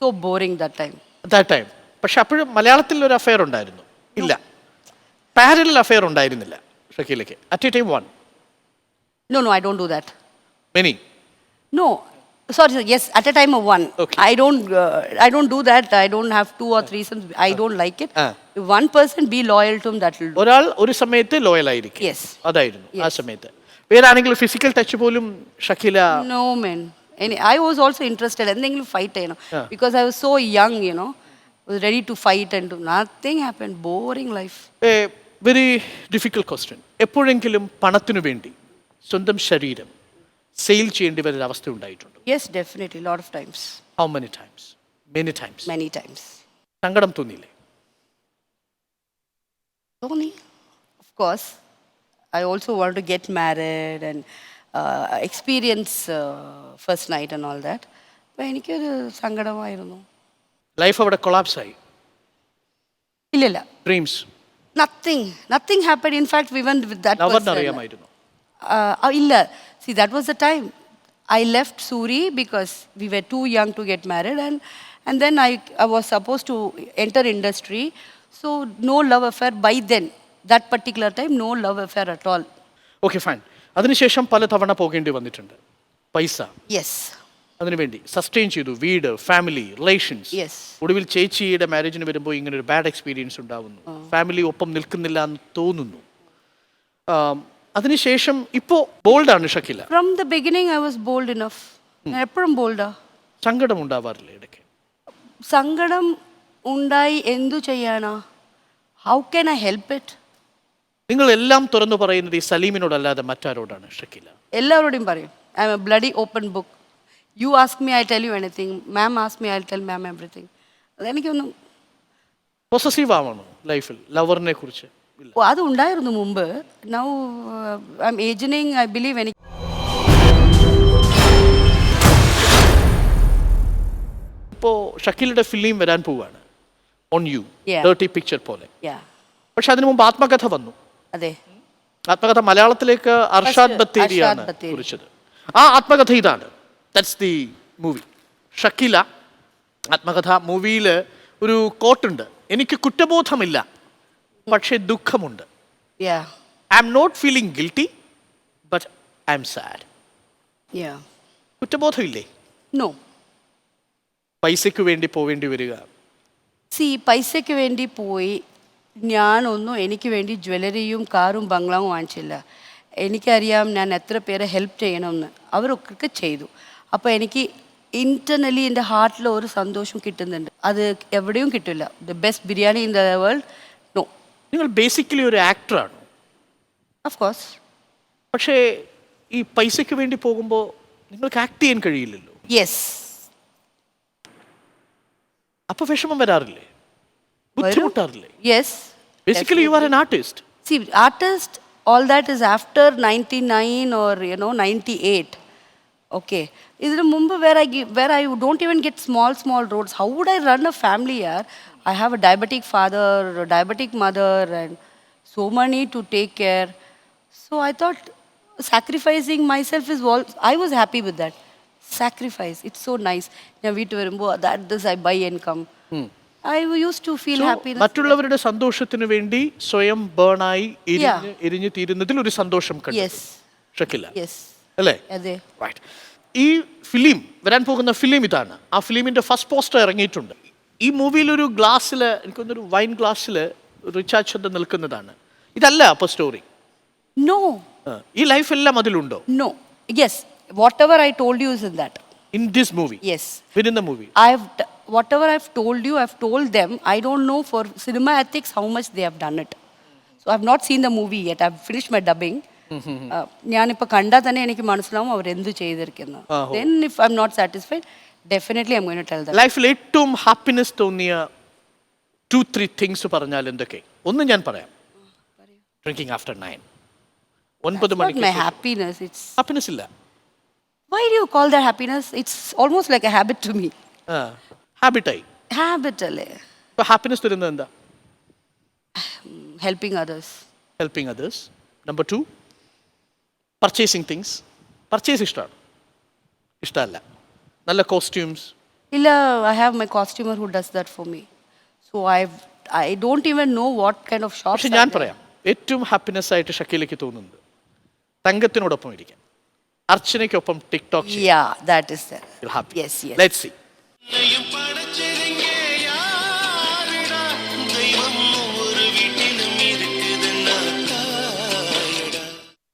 So boring that time. പക്ഷെ അപ്പോഴും മലയാളത്തിൽ ഒരു അഫെയർ ഉണ്ടായിരുന്നു? ഇല്ല, പാരലൽ അഫെയർ ഉണ്ടായിരുന്നില്ല ഷക്കീലയ്ക്ക്? At a time one? No no, I don't do that. Many? No, sorry sir, yes, at a time of one. Okay. I don't do that. I don't have 2 or 3 reasons. I don't like it. If one person be loyal to him, that will do. ഒരാൾ ഒരു സമയത്ത് ലോയൽ ആയിരിക്കും. Yes. അതായിരുന്നു ആ സമയത്ത്. വേറെ ആണെങ്കിലും physical touch പോലും Shakeela? No man. I was also interested. എന്തെങ്കിലും ഫൈറ്റ് ചെയ്യണം, because I was so young, you know, was ready to fight and do nothing happened. Boring life. Very difficult question. എപ്പോഴെങ്കിലും പണത്തിനു വേണ്ടി സ്വന്തം ശരീരം സെയിൽ ചെയ്യേണ്ടി വരുന്ന അവസ്ഥ ഉണ്ടായിട്ടുണ്ടോ? Yes, definitely, lot of times. How many times? Many times. Many times. സങ്കടം തോന്നിയില്ലേ? Tony, of course. I also want to get married and experience first night and all that. അപ്പോൾ എനിക്കൊരു സങ്കടമായിരുന്നു. ലൈഫ് അവിടെ കൊളാപ്സ് ആയി? ഇല്ലില്ല. Dreams? Nothing happened. In fact, we went with that person. അറിയാമായിരുന്നു? ഇല്ല. See, that was the time. I left Suri because we were too young to get married, and then I was supposed to enter industry. So no love affair by then. That particular time, no love affair at all. Okay, fine. അതിനുശേഷം പല തവണ പോകേണ്ടി വന്നിട്ടുണ്ട്. പൈസ Yes. അതിനുവേണ്ടി sustain ചെയ്തു, വീട്, family, relations. Yes. ഒടുവിൽ ചേച്ചിയുടെ മാരേജിന് വരുമ്പോൾ ഇങ്ങനെ ഒരു ബാഡ് എക്സ്പീരിയൻസ് ഉണ്ടാവുന്നു, ഫാമിലി ഒപ്പം നിൽക്കുന്നില്ല എന്ന് തോന്നുന്നു. അതിനുശേഷം ഇപ്പോൾ ബോൾഡാണ് Shakeela. From the beginning, I was bold enough. ഞാൻ എപ്പോഴും ബോൾഡാ. സങ്കടം ഉണ്ടാവാറില്ല ഇടയ്ക്ക്? സങ്കടം ഉണ്ടായി, എന്തു ചെയ്യാനാ? How can I help it? നിങ്ങൾ എല്ലാം തുറന്നു പറയുന്നത് ഈ സലീമിനോടല്ലാതെ മറ്റാരോടാണ് ഷക്കീല? എല്ലാവരോടും പറയും. I am a bloody open book. You ask me, I tell you anything. Ma'am ask me, I'll tell ma'am everything. അതെനിക്കൊന്നും. പൊസസീവ് ആവണോ ലൈഫിൽ ലവറിനെ കുറിച്ച്? അത് ഉണ്ടായിരുന്നു മുമ്പ്. Now I'm ageing, I believe എനിക്ക്. ഇപ്പോൾ ഷക്കീലയുടെ ഫിലിം വരാൻ പോവുകയാണ്, ഓൺ യു, ഡേർട്ടി പിക്ചർ പോലെ. പക്ഷെ അതിനു മുമ്പ് ആത്മകഥ വന്നു. അതെ, ആത്മകഥ മലയാളത്തിലേക്ക് അർഷാദ് ബത്തേരിയാണ് കുറിച്ചത്. ആ ആത്മകഥ ഇതാണ്. That's the movie. ഷക്കീല ആത്മകഥ മൂവിയിൽ ഒരു കോട്ടുണ്ട്, എനിക്ക് കുറ്റബോധമില്ല പക്ഷേ ദുഃഖമുണ്ട്. I am not feeling guilty but I am sad. കുറ്റബോധമില്ലേ? നോ. പൈസയ്ക്ക് വേണ്ടി പോവേണ്ടി വരിക? പൈസയ്ക്ക് വേണ്ടി പോയി. ഞാനൊന്നും എനിക്ക് വേണ്ടി ജ്വല്ലറിയും കാറും ബംഗ്ലാവും വാങ്ങിച്ചില്ല. എനിക്കറിയാം ഞാൻ എത്ര പേരെ ഹെൽപ്പ് ചെയ്യണമെന്ന്. അവരൊക്കെ ചെയ്തു. അപ്പോൾ എനിക്ക് ഇന്റർണലി എൻ്റെ ഹാർട്ടിൽ ഒരു സന്തോഷം കിട്ടുന്നുണ്ട്. അത് എവിടെയും കിട്ടില്ല. The best biryani in the world, no. നിങ്ങൾ ബേസിക്കലി ഒരു ആക്ടറാണ്, ഓഫ് കോഴ്സ്. പക്ഷേ ഈ പൈസയ്ക്ക് വേണ്ടി പോകുമ്പോൾ നിങ്ങൾക്ക് ആക്ട് ചെയ്യാൻ കഴിയില്ലല്ലോ. യെസ്. അപ്പൊ വിഷമം വരാറില്ലേ, ബുദ്ധിമുട്ടാറില്ലേ? Yes. Basically you are an artist. See, artist, all that is after 99 or 98. Okay. ഇതിന് മുമ്പ് where I don't even get small roles. How would I run a family here? I have a diabetic father, a diabetic mother, and so many to take care. So I thought sacrificing myself is all. I was happy with that. Sacrifice. It's so nice. ഞാൻ വീട്ടിൽ വരുമ്പോൾ this I buy and come. I used to feel happiness. മറ്റുള്ളവരുടെ സന്തോഷത്തിന് വേണ്ടി സ്വയം ബേണായി എരിഞ്ഞു തീരുന്നതിൽ ഒരു സന്തോഷം കണ്ടു. Yes. ഷക്കില. Yes. അല്ലേ? അതെ. റൈറ്റ്. ഈ ഫിലിം, വരാൻ പോകുന്ന ഫിലിം ഇതാണ്. ആ ഫിലിമിന്റെ ഫസ്റ്റ് പോസ്റ്റർ ഇറങ്ങിയിട്ടുണ്ട്. ഈ മൂവിയിൽ ഒരു ഗ്ലാസ്സിൽ, എനിക്കൊന്നൊരു വൈൻ ഗ്ലാസ്സിൽ റിച്ചാർഡ് ചന്ദ്ര നിൽക്കുന്നതാണ്. ഇതല്ല അപ്പൊ സ്റ്റോറി. No. ഈ ലൈഫ് എല്ലാം അതിലുണ്ടോ? No. Yes. Whatever I told you is in that. In this movie? Yes. Within the movie? Whatever I've told you, I've told them. I don't know for cinema ethics how much they have done it. So I've not seen the movie yet. I've finished my dubbing. ഞാനിപ്പോൾ കണ്ടാൽ തന്നെ എനിക്ക് മനസ്സിലാവും അവരെന്ത് ചെയ്തിരിക്കുന്നത്. Then if I'm not satisfied, definitely I'm going to tell them. ലൈഫിൽ ഏറ്റവും happiness തോന്നിയ 2-3 തിങ്സ് പറഞ്ഞാൽ എന്തൊക്കെ? ഒന്ന് ഞാൻ പറയാം. Drinking after 9. 9 Not my happiness. It's. Happiness ഇല്ല. Why do you call that happiness? It's almost like a habit to me. ഹാബിറ്റായി. Habit അല്ലേ? ഇപ്പൊ ഹാപ്പിനെസ് തരുന്നത് എന്താ? Helping others. Helping others. Number 2, purchasing things. Purchase ഇഷ്ടമാണ്? ഇഷ്ടമല്ല. നല്ല കോസ്റ്റ്യൂംസ്. ഇല്ല, I have my costumer who does that for me. So I don't even know what kind of shops. പക്ഷെ ഞാൻ പറയാം, ഏറ്റവും ഹാപ്പിനെസ് ആയിട്ട് ഷക്കീലയ്ക്ക് തോന്നുന്നത് തങ്കത്തിനോടൊപ്പം ഇരിക്കാൻ, അർച്ചനയ്ക്കൊപ്പം TikTok. Yeah, that is there. happy. Yes, yes. Let's see.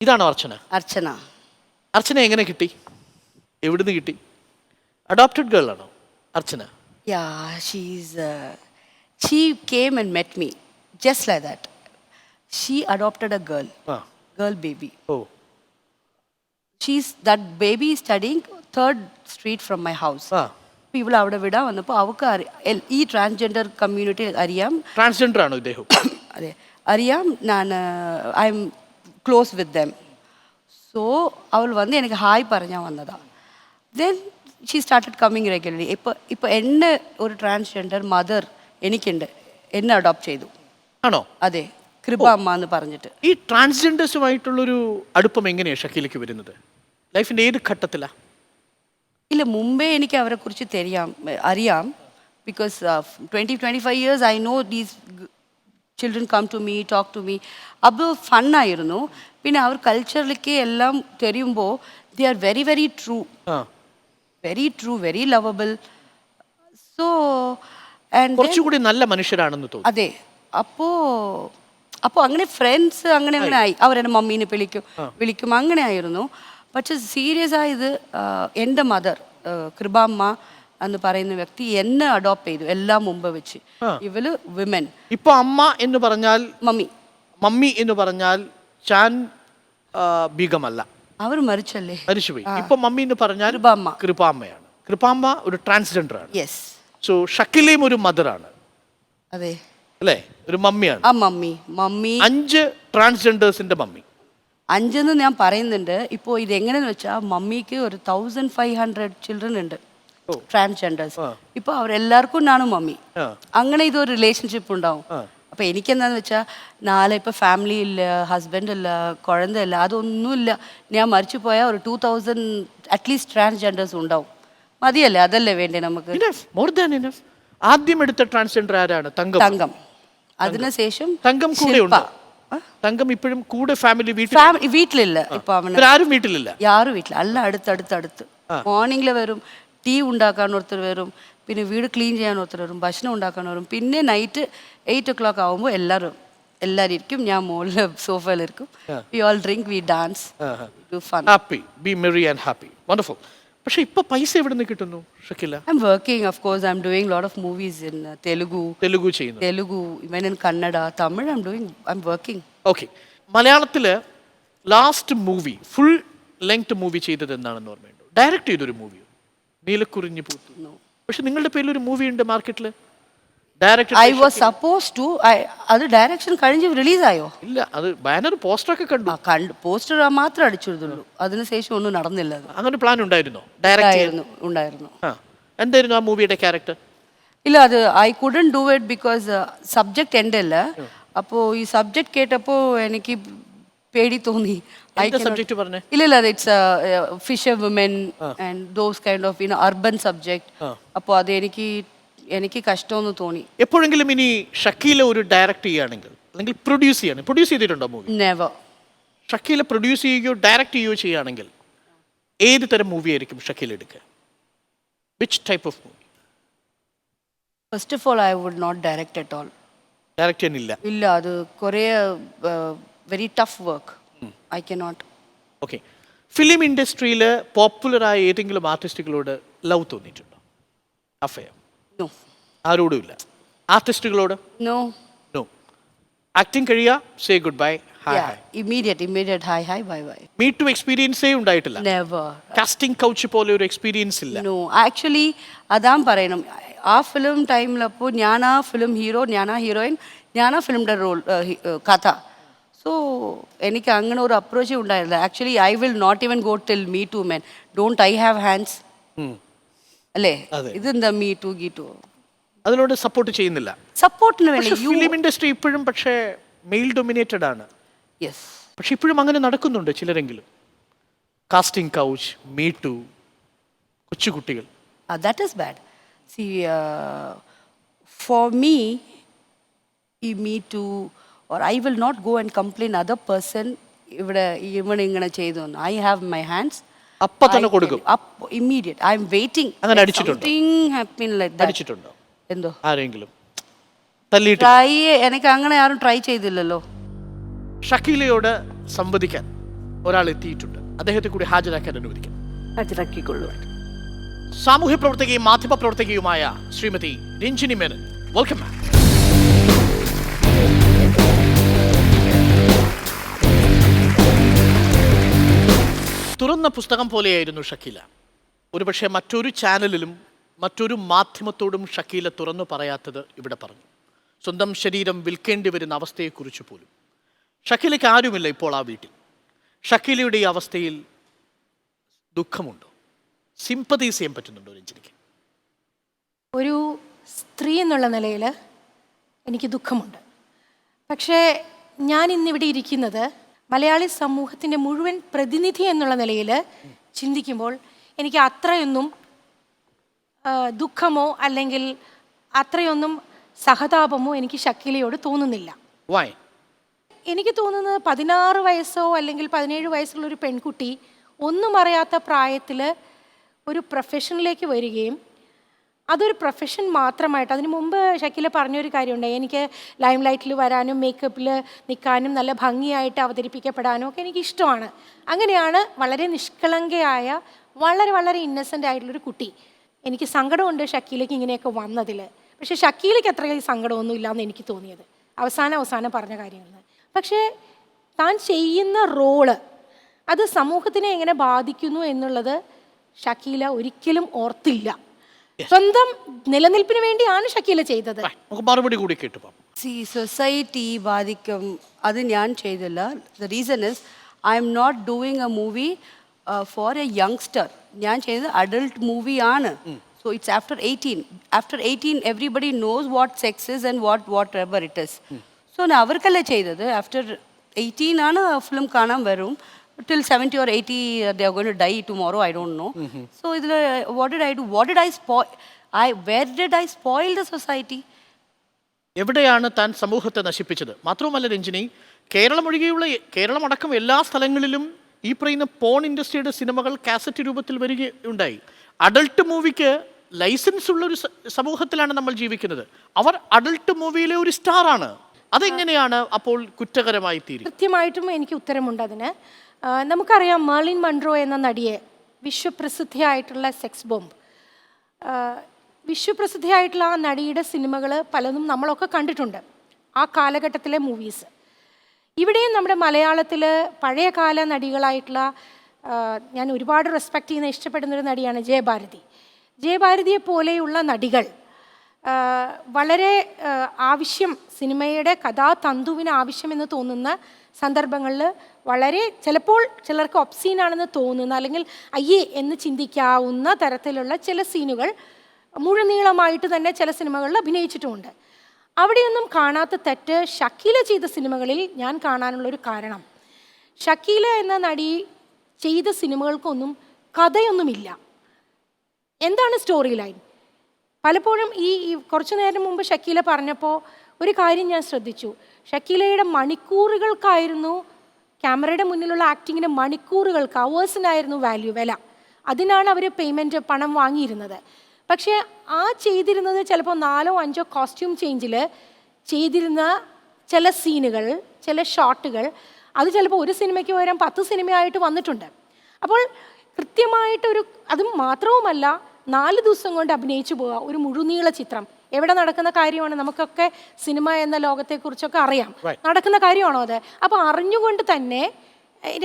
ഇതാണോ അർച്ചന? അർച്ചന. അർച്ചന എങ്ങനെ കിട്ടി? എവിടുന്ന് കിട്ടി? അഡോപ്റ്റഡ് ഗേൾ ആണോ അർച്ചന? Yeah, she came and met me just like that. She adopted a girl baby. Oh. That baby is studying 3rd street from my house. ഇവിടെ അവിടെ വിടാൻ വന്നപ്പോൾ അവൾക്ക് ഈ ട്രാൻസ്ജെൻഡർ കമ്മ്യൂണിറ്റി അറിയാം. ട്രാൻസ്ജെൻഡർ ആണോ ഇദ്ദേഹം? അതെ, അറിയാം. ഞാൻ I M close with dum. So അവൾ വന്ന് എനിക്ക് ഹായ് പറഞ്ഞാൽ വന്നതാണ്. Then she started coming regularly. ഇപ്പോൾ എന്നെ ഒരു ട്രാൻസ്ജെൻഡർ മദർ എനിക്കുണ്ട്, എന്നെ അഡോപ്റ്റ് ചെയ്തു. ആണോ? അതെ, കൃപ അമ്മ എന്ന് പറഞ്ഞിട്ട്. ഈ ട്രാൻസ്ജെൻഡേഴ്സുമായിട്ടുള്ളൊരു അടുപ്പം എങ്ങനെയാണ് ഷക്കീലയ്ക്ക് വരുന്നത്? ലൈഫിൻ്റെ ഏത് ഘട്ടത്തിലാണ്? ഇല്ല, മുമ്പേ എനിക്ക് അവരെക്കുറിച്ച് അറിയാം. Because 20-25 years I know these children come to me, talk to me. അപ്പോൾ ഫണ്ണായിരുന്നു. പിന്നെ അവർ കൾച്ചറിലേക്ക് എല്ലാം തെരിയുമ്പോൾ they are very very true. Very true, very lovable. So and കുറച്ചുകൂടി നല്ല മനുഷ്യരാണെന്ന് തോന്നുന്നു. അതെ. അപ്പോൾ അങ്ങനെ ഫ്രണ്ട്സ് അങ്ങനെ ആയി. അവരെന്നെ മമ്മീനെ വിളിക്കും അങ്ങനെ ആയിരുന്നു. പക്ഷെ സീരിയസ് ആയത് എൻ്റെ മദർ കൃപാമ്മ എന്ന് പറയുന്ന വ്യക്തി എന്നെ അഡോപ്റ്റ് ചെയ്തു എല്ലാം മുമ്പ് വെച്ച്. ഇവള് വിമൻ. ഇപ്പൊ അമ്മ എന്ന് പറഞ്ഞാൽ മമ്മി എന്ന് പറഞ്ഞാൽ ചാൻ ബീഗമല്ല, അവർ മരിച്ചല്ലേ, മരിച്ചുപോയി. ഇപ്പൊ മമ്മി എന്ന് പറഞ്ഞാൽ കൃപാമ്മയാണ്. കൃപാമ്മ ഒരു ട്രാൻസ്ജെൻഡർ ആണ്. യെസ്. സോ ഷക്കീലയും ഒരു മദറാണ്. അതെ അല്ലേ? ഒരു മമ്മിയാണ്. ആ മമ്മി 5 ട്രാൻസ്ജെൻഡേഴ്സിന്റെ മമ്മി. 5 ഞാൻ പറയുന്നുണ്ട്. ഇപ്പോൾ ഇതെങ്ങനെയെന്ന് വെച്ചാൽ മമ്മിക്ക് ഒരു 1500 ചിൽഡ്രൻ ഉണ്ട് ട്രാൻസ്ജെൻഡേഴ്സ്. ഇപ്പോൾ അവരെല്ലാവർക്കും ഞാനും മമ്മി. അങ്ങനെ ഇതൊരു റിലേഷൻഷിപ്പ് ഉണ്ടാവും. അപ്പോൾ എനിക്കെന്താന്ന് വെച്ചാൽ നാളെ ഇപ്പോൾ ഫാമിലി ഇല്ല, ഹസ്ബൻഡ് ഇല്ല, കുഴന്തയില്ല, അതൊന്നുമില്ല. ഞാൻ മരിച്ചു പോയാൽ ഒരു 2000 അറ്റ്ലീസ്റ്റ് ട്രാൻസ്ജെൻഡേഴ്സ് ഉണ്ടാവും. മതിയല്ലേ? അതല്ലേ വേണ്ടേ നമുക്ക്? More than enough. ആദ്യം എടുത്ത ട്രാൻസ്ജെൻഡർ ആരാണ്? തങ്കം. അതിനുശേഷം തങ്കം കൂടെ ഉണ്ട്. തങ്കം ഇപ്പോഴും കൂടെ ഫാമിലി വീട്ടിലില്ല. ഇപ്പൊ ആരും വീട്ടിലില്ല. യാരും വീട്ടിൽ അല്ല, അടുത്തടുത്ത്. മോർണിംഗിൽ വരും, ടീ ഉണ്ടാക്കാൻ ഒരുത്തർ വരും, പിന്നെ വീട് ക്ലീൻ ചെയ്യാൻ ഒരുത്തർ വരും, ഭക്ഷണം ഉണ്ടാക്കാൻ വരും. പിന്നെ നൈറ്റ് 8 o'clock ആകുമ്പോൾ എല്ലാവരും ഇരിക്കും. ഞാൻ മുകളിൽ സോഫയിലിരിക്കും. We all drink, we dance, do fun. Happy, be merry and happy. Wonderful. പക്ഷെ ഇപ്പൊ പൈസ എവിടെ നിന്ന് കിട്ടുന്നു Shakeela? I'm working, of course. I'm doing a lot of movies in Telugu, Telugu ചെയ്യുന്നു. even in Kannada, Tamil. I'm working. Okay, മലയാളത്തില് last movie full length movie ചെയ്തത് എന്താണെന്ന് ഓർമ്മയുണ്ടോ? ഡയറക്റ്റ് ചെയ്തൊരു മൂവിയോ? നീലക്കുറിഞ്ഞു പൂത്തു. No. പക്ഷെ നിങ്ങളുടെ പേരിൽ ഒരു മൂവി ഉണ്ട് മാർക്കറ്റിൽ, direct. I was supposed to. അത് ഡയറക്ഷൻ കഴിഞ്ഞ് റിലീസ് ആയോ? ഇല്ല, അത് ബാനർ പോസ്റ്ററൊക്കെ കണ്ടു. പോസ്റ്റർ മാത്രം അടിച്ചെടുത്തുള്ളൂ, അതിനുശേഷം ഒന്നും നടന്നില്ല. അത് അങ്ങനെ പ്ലാൻ ഉണ്ടായിരുന്നോ ഡയറക്റ്റ്? ഉണ്ടായിരുന്നു. എന്തായിരുന്നു ആ മൂവിയുടെ ക്യാരക്ടർ? ഇല്ല, അത് I couldn't do it because subject എൻ്റെ അല്ല. അപ്പോൾ ഈ സബ്ജക്റ്റ് കേട്ടപ്പോൾ എനിക്ക് പേടി തോന്നി. സബ്ജക്ട് പറഞ്ഞേ? ഇല്ല, it's fisher woman and those kind of urban subject. അപ്പോൾ അത് എനിക്ക് കഷ്ടമെന്ന് തോന്നി. എപ്പോഴെങ്കിലും ഇനി ഷക്കീല ഒരു ഡയറക്റ്റ് ചെയ്യുകയാണെങ്കിൽ അല്ലെങ്കിൽ പ്രൊഡ്യൂസ് ചെയ്തിട്ടുണ്ടോ മൂവി? നെവർ. ഷക്കീല പ്രൊഡ്യൂസ് ചെയ്യുകയോ ഡയറക്റ്റ് ചെയ്യുകയോ ചെയ്യുകയാണെങ്കിൽ ഏത് തരം മൂവി ആയിരിക്കും ഷക്കീല എടുക്കുക? Which type of movie? First of all, I would not direct at all. Direct ചെയ്യാനില്ല? ഇല്ല, അത് കുറേ very tough work. I cannot. Okay, film ഇൻഡസ്ട്രിയിൽ പോപ്പുലറായ ഏതെങ്കിലും ആർട്ടിസ്റ്റുകളോട് ലവ് തോന്നിയിട്ടുണ്ടോ? അഫയർ? നോ. ആരോടുമില്ല? ആർട്ടിസ്റ്റുകളോട്? നോ. നോ. ആക്ടിങ് കഴിയുക, say good bye, hi hi, immediate hi hi bye bye. Meet to എക്സ്പീരിയൻസേ ഉണ്ടായിട്ടില്ല? നെവർ. കാസ്റ്റിംഗ് കൗച്ച് പോലെ ഒരു എക്സ്പീരിയൻസ് ഇല്ല? നോ. ആക്ച്വലി അതാൻ പറയണം, ആ ഫിലിം ടൈമിലപ്പോൾ ഞാൻ ആ ഫിലിം ഹീറോ, ഞാൻ ആ ഹീറോയിൻ, ഞാൻ ആ ഫിലിമിൻ്റെ റോൾ കഥ. സോ എനിക്ക് അങ്ങനെ ഒരു അപ്രോച്ചേ ഉണ്ടായിരുന്നില്ല. Actually I will not even go till me too men. Don't I have hands അല്ലേ? ഇതെന്താ മീ ടു ഗീ ടു? അതിനോട് സപ്പോർട്ട് ചെയ്യുന്നില്ല. സപ്പോർട്ടിന് വേണ്ടി ഫിലിം ഇൻഡസ്ട്രി ഇപ്പോഴും പക്ഷേ മെയിൽ ഡൊമിനേറ്റഡ് ആണ്. യെസ്. പക്ഷെ ഇപ്പോഴും അങ്ങനെ നടക്കുന്നുണ്ട് ചിലരെങ്കിലും. കാസ്റ്റിംഗ് കൗച്ച്, മീ ടു, കൊച്ചുകുട്ടികൾ. That is bad. See, for me, ഈ me too or I will not go and complain other person ഇവിടെ ഇങ്ങനെ ചെയ്തു. I have my hands. അപ്പോ തന്നെ കൊടുക്കും. Immediate. I am waiting. അങ്ങനെ അടിച്ചിട്ടുണ്ടോ? Something happened like that. അടിച്ചിട്ടുണ്ടോ? എന്തോ ആരെങ്കിലും തല്ലിയിട്ട്? ട്രൈ, എനിക്ക് അങ്ങനെ ആരും ട്രൈ ചെയ്തില്ലല്ലോ. ഷക്കീലയോട് സംവദിക്കാൻ ഒരാൾ എത്തിയിട്ടുണ്ട്, അദ്ദേഹത്തെ കൂടി ഹാജരാക്കാൻ അനുവദിക്കാം. ഹാജരാക്കിക്കൊള്ളു. സാമൂഹ്യ പ്രവർത്തകയും മാധ്യമ പ്രവർത്തകയുമായ ശ്രീമതി രഞ്ജിനി മേനൻ, വെൽക്കം മാം. തുറന്ന പുസ്തകം പോലെയായിരുന്നു ഷക്കീല. ഒരുപക്ഷെ മറ്റൊരു ചാനലിലും മറ്റൊരു മാധ്യമത്തോടും ഷക്കീല തുറന്നു പറയാത്തത് ഇവിടെ പറഞ്ഞു. സ്വന്തം ശരീരം വിൽക്കേണ്ടി വരുന്ന അവസ്ഥയെക്കുറിച്ച് പോലും. ഷക്കീലയ്ക്ക് ആരുമില്ല ഇപ്പോൾ ആ വീട്ടിൽ. ഷക്കീലയുടെ ഈ അവസ്ഥയിൽ ദുഃഖമുണ്ടോ? സിമ്പതൈസ് ചെയ്യാൻ പറ്റുന്നുണ്ടോ രഞ്ജിനിക്ക്? ഒരു സ്ത്രീ എന്നുള്ള നിലയിൽ എനിക്ക് ദുഃഖമുണ്ട്. പക്ഷേ ഞാൻ ഇന്നിവിടെ ഇരിക്കുന്നത് മലയാളി സമൂഹത്തിൻ്റെ മുഴുവൻ പ്രതിനിധി എന്നുള്ള നിലയിൽ ചിന്തിക്കുമ്പോൾ എനിക്ക് അത്രയൊന്നും ദുഃഖമോ അല്ലെങ്കിൽ അത്രയൊന്നും സഹതാപമോ എനിക്ക് ഷക്കീലയോട് തോന്നുന്നില്ല. Why? എനിക്ക് തോന്നുന്നത് 16 വയസ്സോ അല്ലെങ്കിൽ 17 വയസ്സുള്ള ഒരു പെൺകുട്ടി ഒന്നും അറിയാത്ത പ്രായത്തിൽ ഒരു പ്രൊഫഷനിലേക്ക് വരികയും അതൊരു പ്രൊഫഷൻ മാത്രമായിട്ട്, അതിന് മുമ്പ് ഷക്കീല പറഞ്ഞൊരു കാര്യമുണ്ടായി, എനിക്ക് ലൈം ലൈറ്റിൽ വരാനും മേക്കപ്പിൽ നിൽക്കാനും നല്ല ഭംഗിയായിട്ട് അവതരിപ്പിക്കപ്പെടാനും ഒക്കെ എനിക്ക് ഇഷ്ടമാണ്. അങ്ങനെയാണ് വളരെ നിഷ്കളങ്കയായ വളരെ വളരെ ഇന്നസെൻ്റ് ആയിട്ടുള്ളൊരു കുട്ടി. എനിക്ക് സങ്കടമുണ്ട് ഷക്കീലയ്ക്ക് ഇങ്ങനെയൊക്കെ വന്നതിൽ. പക്ഷേ ഷക്കീലയ്ക്ക് അത്രയും സങ്കടമൊന്നും ഇല്ലയെന്ന് എനിക്ക് തോന്നിയത് അവസാനം പറഞ്ഞ കാര്യങ്ങൾ. പക്ഷേ താൻ ചെയ്യുന്ന റോള് അത് സമൂഹത്തിനെ എങ്ങനെ ബാധിക്കുന്നു എന്നുള്ളത് ഷക്കീല ഒരിക്കലും ഓർത്തില്ല. സ്വന്തം നിലനിൽപ്പിന് വേണ്ടിയാണ് ഷക്കീല ചെയ്തത്. മറുപടി കൂടി കേട്ടു. സൊസൈറ്റി ബാധിക്കും, അത് ഞാൻ ചെയ്തില്ല. The reason is I am not doing a movie for a youngster. ഞാൻ ചെയ്തത് അഡൾട്ട് മൂവിയാണ്. So it's after 18. After 18 everybody knows what sex is and whatever it is. So ഞാൻ അവർക്കല്ലേ ചെയ്തത്. ആഫ്റ്റർ 18 ആണ് ഫിലിം കാണാൻ വരും. Till 70 or 80 they are going to die tomorrow, I don't know. So what did I do? What did I spoil? Where did I spoil the society? എവിടെയാണ് താൻ സമൂഹത്തെ നശിപ്പിച്ചത്? മാത്രവുമല്ല രഞ്ജിനി, കേരളം അടക്കം എല്ലാ സ്ഥലങ്ങളിലും ഈ പറയുന്ന പോൺ ഇൻഡസ്ട്രിയുടെ സിനിമകൾ കാസറ്റ് രൂപത്തിൽ വരികയുണ്ടായി. അഡൾട്ട് മൂവിക്ക് ലൈസൻസ് ഉള്ള ഒരു സമൂഹത്തിലാണ് നമ്മൾ ജീവിക്കുന്നത്. അവർ അഡൾട്ട് മൂവിയിലെ ഒരു സ്റ്റാറാണ്. അതെങ്ങനെയാണ് അപ്പോൾ കുറ്റകരമായി തീരും? കൃത്യമായിട്ടും എനിക്ക് ഉത്തരമുണ്ട് അതിന്. നമുക്കറിയാം മെർലിൻ മൺറോ എന്ന നടിയെ വിശ്വപ്രസിദ്ധയായിട്ടുള്ള സെക്സ് ബോംബ്. വിശ്വപ്രസിദ്ധയായിട്ടുള്ള ആ നടിയുടെ സിനിമകൾ പലതും നമ്മളൊക്കെ കണ്ടിട്ടുണ്ട്, ആ കാലഘട്ടത്തിലെ മൂവീസ്. ഇവിടെയും നമ്മുടെ മലയാളത്തിൽ പഴയകാല നടികളായിട്ടുള്ള ഞാൻ ഒരുപാട് റെസ്പെക്റ്റ് ചെയ്യുന്ന ഇഷ്ടപ്പെടുന്നൊരു നടിയാണ് ജയഭാരതി. ജയഭാരതിയെ പോലെയുള്ള നടികൾ വളരെ ആവശ്യം, സിനിമയുടെ കഥാതന്തുവിന് ആവശ്യമെന്ന് തോന്നുന്ന സന്ദർഭങ്ങളിൽ വളരെ ചിലപ്പോൾ ചിലർക്ക് ഒബ്സീനാണെന്ന് തോന്നുന്ന അല്ലെങ്കിൽ അയ്യേ എന്ന് ചിന്തിക്കാവുന്ന തരത്തിലുള്ള ചില സീനുകൾ മുഴുനീളമായിട്ട് തന്നെ ചില സിനിമകളിൽ അഭിനയിച്ചിട്ടുമുണ്ട്. അവിടെയൊന്നും കാണാത്ത തെറ്റ് ഷക്കീല ചെയ്ത സിനിമകളിൽ ഞാൻ കാണാനുള്ളൊരു കാരണം, ഷക്കീല എന്ന നടി ചെയ്ത സിനിമകൾക്കൊന്നും കഥയൊന്നുമില്ല. എന്താണ് സ്റ്റോറി ലൈൻ? പലപ്പോഴും ഈ കുറച്ചു നേരം മുമ്പ് ഷക്കീല പറഞ്ഞപ്പോൾ ഒരു കാര്യം ഞാൻ ശ്രദ്ധിച്ചു. ഷക്കീലയുടെ മണിക്കൂറുകൾക്കായിരുന്നു, ക്യാമറയുടെ മുന്നിലുള്ള ആക്ടിങ്ങിൻ്റെ മണിക്കൂറുകൾക്ക്, അവേഴ്സിനായിരുന്നു വില. അതിനാണ് അവർ പേയ്മെൻറ്റ് പണം വാങ്ങിയിരുന്നത്. പക്ഷേ ആ ചെയ്തിരുന്നത് ചിലപ്പോൾ 4 or 5 കോസ്റ്റ്യൂം ചേഞ്ചിൽ ചെയ്തിരുന്ന ചില സീനുകൾ, ചില ഷോട്ടുകൾ, അത് ചിലപ്പോൾ ഒരു സിനിമയ്ക്ക് പകരം 10 സിനിമയായിട്ട് വന്നിട്ടുണ്ട്. അപ്പോൾ കൃത്യമായിട്ടൊരു, അതും മാത്രവുമല്ല 4 ദിവസം കൊണ്ട് അഭിനയിച്ചു പോവുക ഒരു മുഴുനീള ചിത്രം. എവിടെ നടക്കുന്ന കാര്യമാണ്? നമുക്കൊക്കെ സിനിമ എന്ന ലോകത്തെക്കുറിച്ചൊക്കെ അറിയാം, നടക്കുന്ന കാര്യമാണോ അത്? അപ്പോൾ അറിഞ്ഞുകൊണ്ട് തന്നെ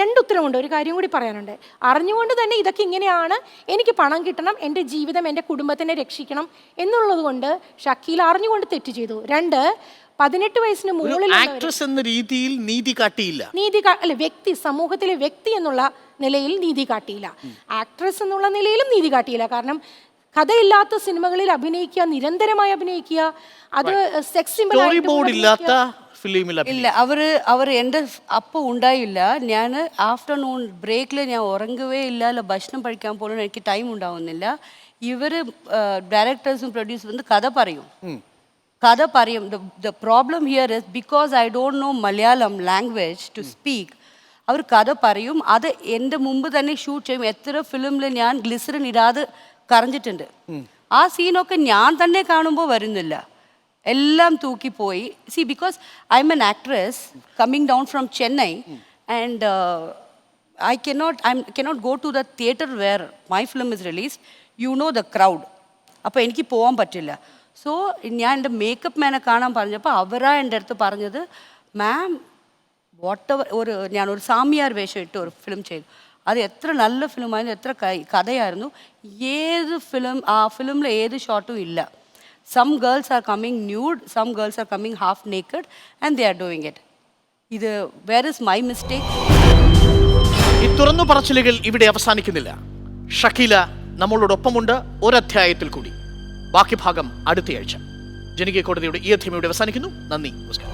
2 ഉത്തരവുണ്ട്. ഒരു കാര്യം കൂടി പറയാനുണ്ട്. അറിഞ്ഞുകൊണ്ട് തന്നെ ഇതൊക്കെ ഇങ്ങനെയാണ്, എനിക്ക് പണം കിട്ടണം, എൻ്റെ ജീവിതം, എൻ്റെ കുടുംബത്തിനെ രക്ഷിക്കണം എന്നുള്ളത് കൊണ്ട് ഷക്കീല അറിഞ്ഞുകൊണ്ട് തെറ്റ് ചെയ്തു. 2, 18 വയസ്സിന് മുകളിൽ ആക്ട്രസ് എന്ന രീതിയിൽ നീതി കാട്ടിയില്ല. അല്ല, വ്യക്തി, സമൂഹത്തിലെ വ്യക്തി എന്നുള്ള നിലയിൽ നീതി കാട്ടിയില്ല. ആക്ട്രസ് എന്നുള്ള നിലയിലും നീതി കാട്ടിയില്ല. കാരണം കഥയില്ലാത്ത സിനിമകളിൽ അഭിനയിക്കുക, നിരന്തരമായി അഭിനയിക്കുക, അത് സെക്സ് സിംബൽ ഇല്ലാത്ത ഇല്ല. അവർ എൻ്റെ അപ്പം ഉണ്ടായില്ല. ഞാൻ ആഫ്റ്റർനൂൺ ബ്രേക്കിൽ ഞാൻ ഉറങ്ങുകയേ ഇല്ല, അല്ല ഭക്ഷണം കഴിക്കാൻ പോലും എനിക്ക് ടൈം ഉണ്ടാവുന്നില്ല. ഇവർ ഡയറക്ടേഴ്സും പ്രൊഡ്യൂസറും കഥ പറയും. The problem here is because I don't know Malayalam language to speak. അവർ കഥ പറയും, അത് എൻ്റെ മുമ്പ് തന്നെ ഷൂട്ട് ചെയ്യും. എത്ര ഫിലിമിൽ ഞാൻ ഗ്ലിസറിൻ ഇടാതെ കറഞ്ഞിട്ടുണ്ട്. ആ സീനൊക്കെ ഞാൻ തന്നെ കാണുമ്പോൾ വരുന്നില്ല, എല്ലാം തൂക്കിപ്പോയി. See, because I M an actress coming down from Chennai and I cannot go to the theatre where my film is released. You know the crowd. അപ്പോൾ എനിക്ക് പോകാൻ പറ്റില്ല. സോ ഞാൻ എൻ്റെ മേക്കപ്പ് മാനെ കാണാൻ പറഞ്ഞപ്പോൾ അവരാ എൻ്റെ അടുത്ത് പറഞ്ഞത്, മാം ഞാനൊരു സാമിയാർ വേഷം ഇട്ട് ഒരു ഫിലിം ചെയ്തു. അത് എത്ര നല്ല ഫിലിമായിരുന്നു, എത്ര കഥയായിരുന്നു. ആ ഫിലിമിൽ ഏത് ഷോട്ടും ഇല്ല. Some girls are coming nude, some girls are coming half naked and they are doing it. Where is my mistake? ഈ തുറന്നു പറച്ചിലുകൾ ഇവിടെ അവസാനിക്കുന്നില്ല. ഷക്കീല നമ്മളോടൊപ്പമുണ്ട് ഒരധ്യായത്തിൽ കൂടി. ബാക്കി ഭാഗം അടുത്തയാഴ്ച. ജനകീയ കോടതിയുടെ ഈ അധ്യായം ഇവിടെ അവസാനിക്കുന്നു. നന്ദി, നമസ്കാരം.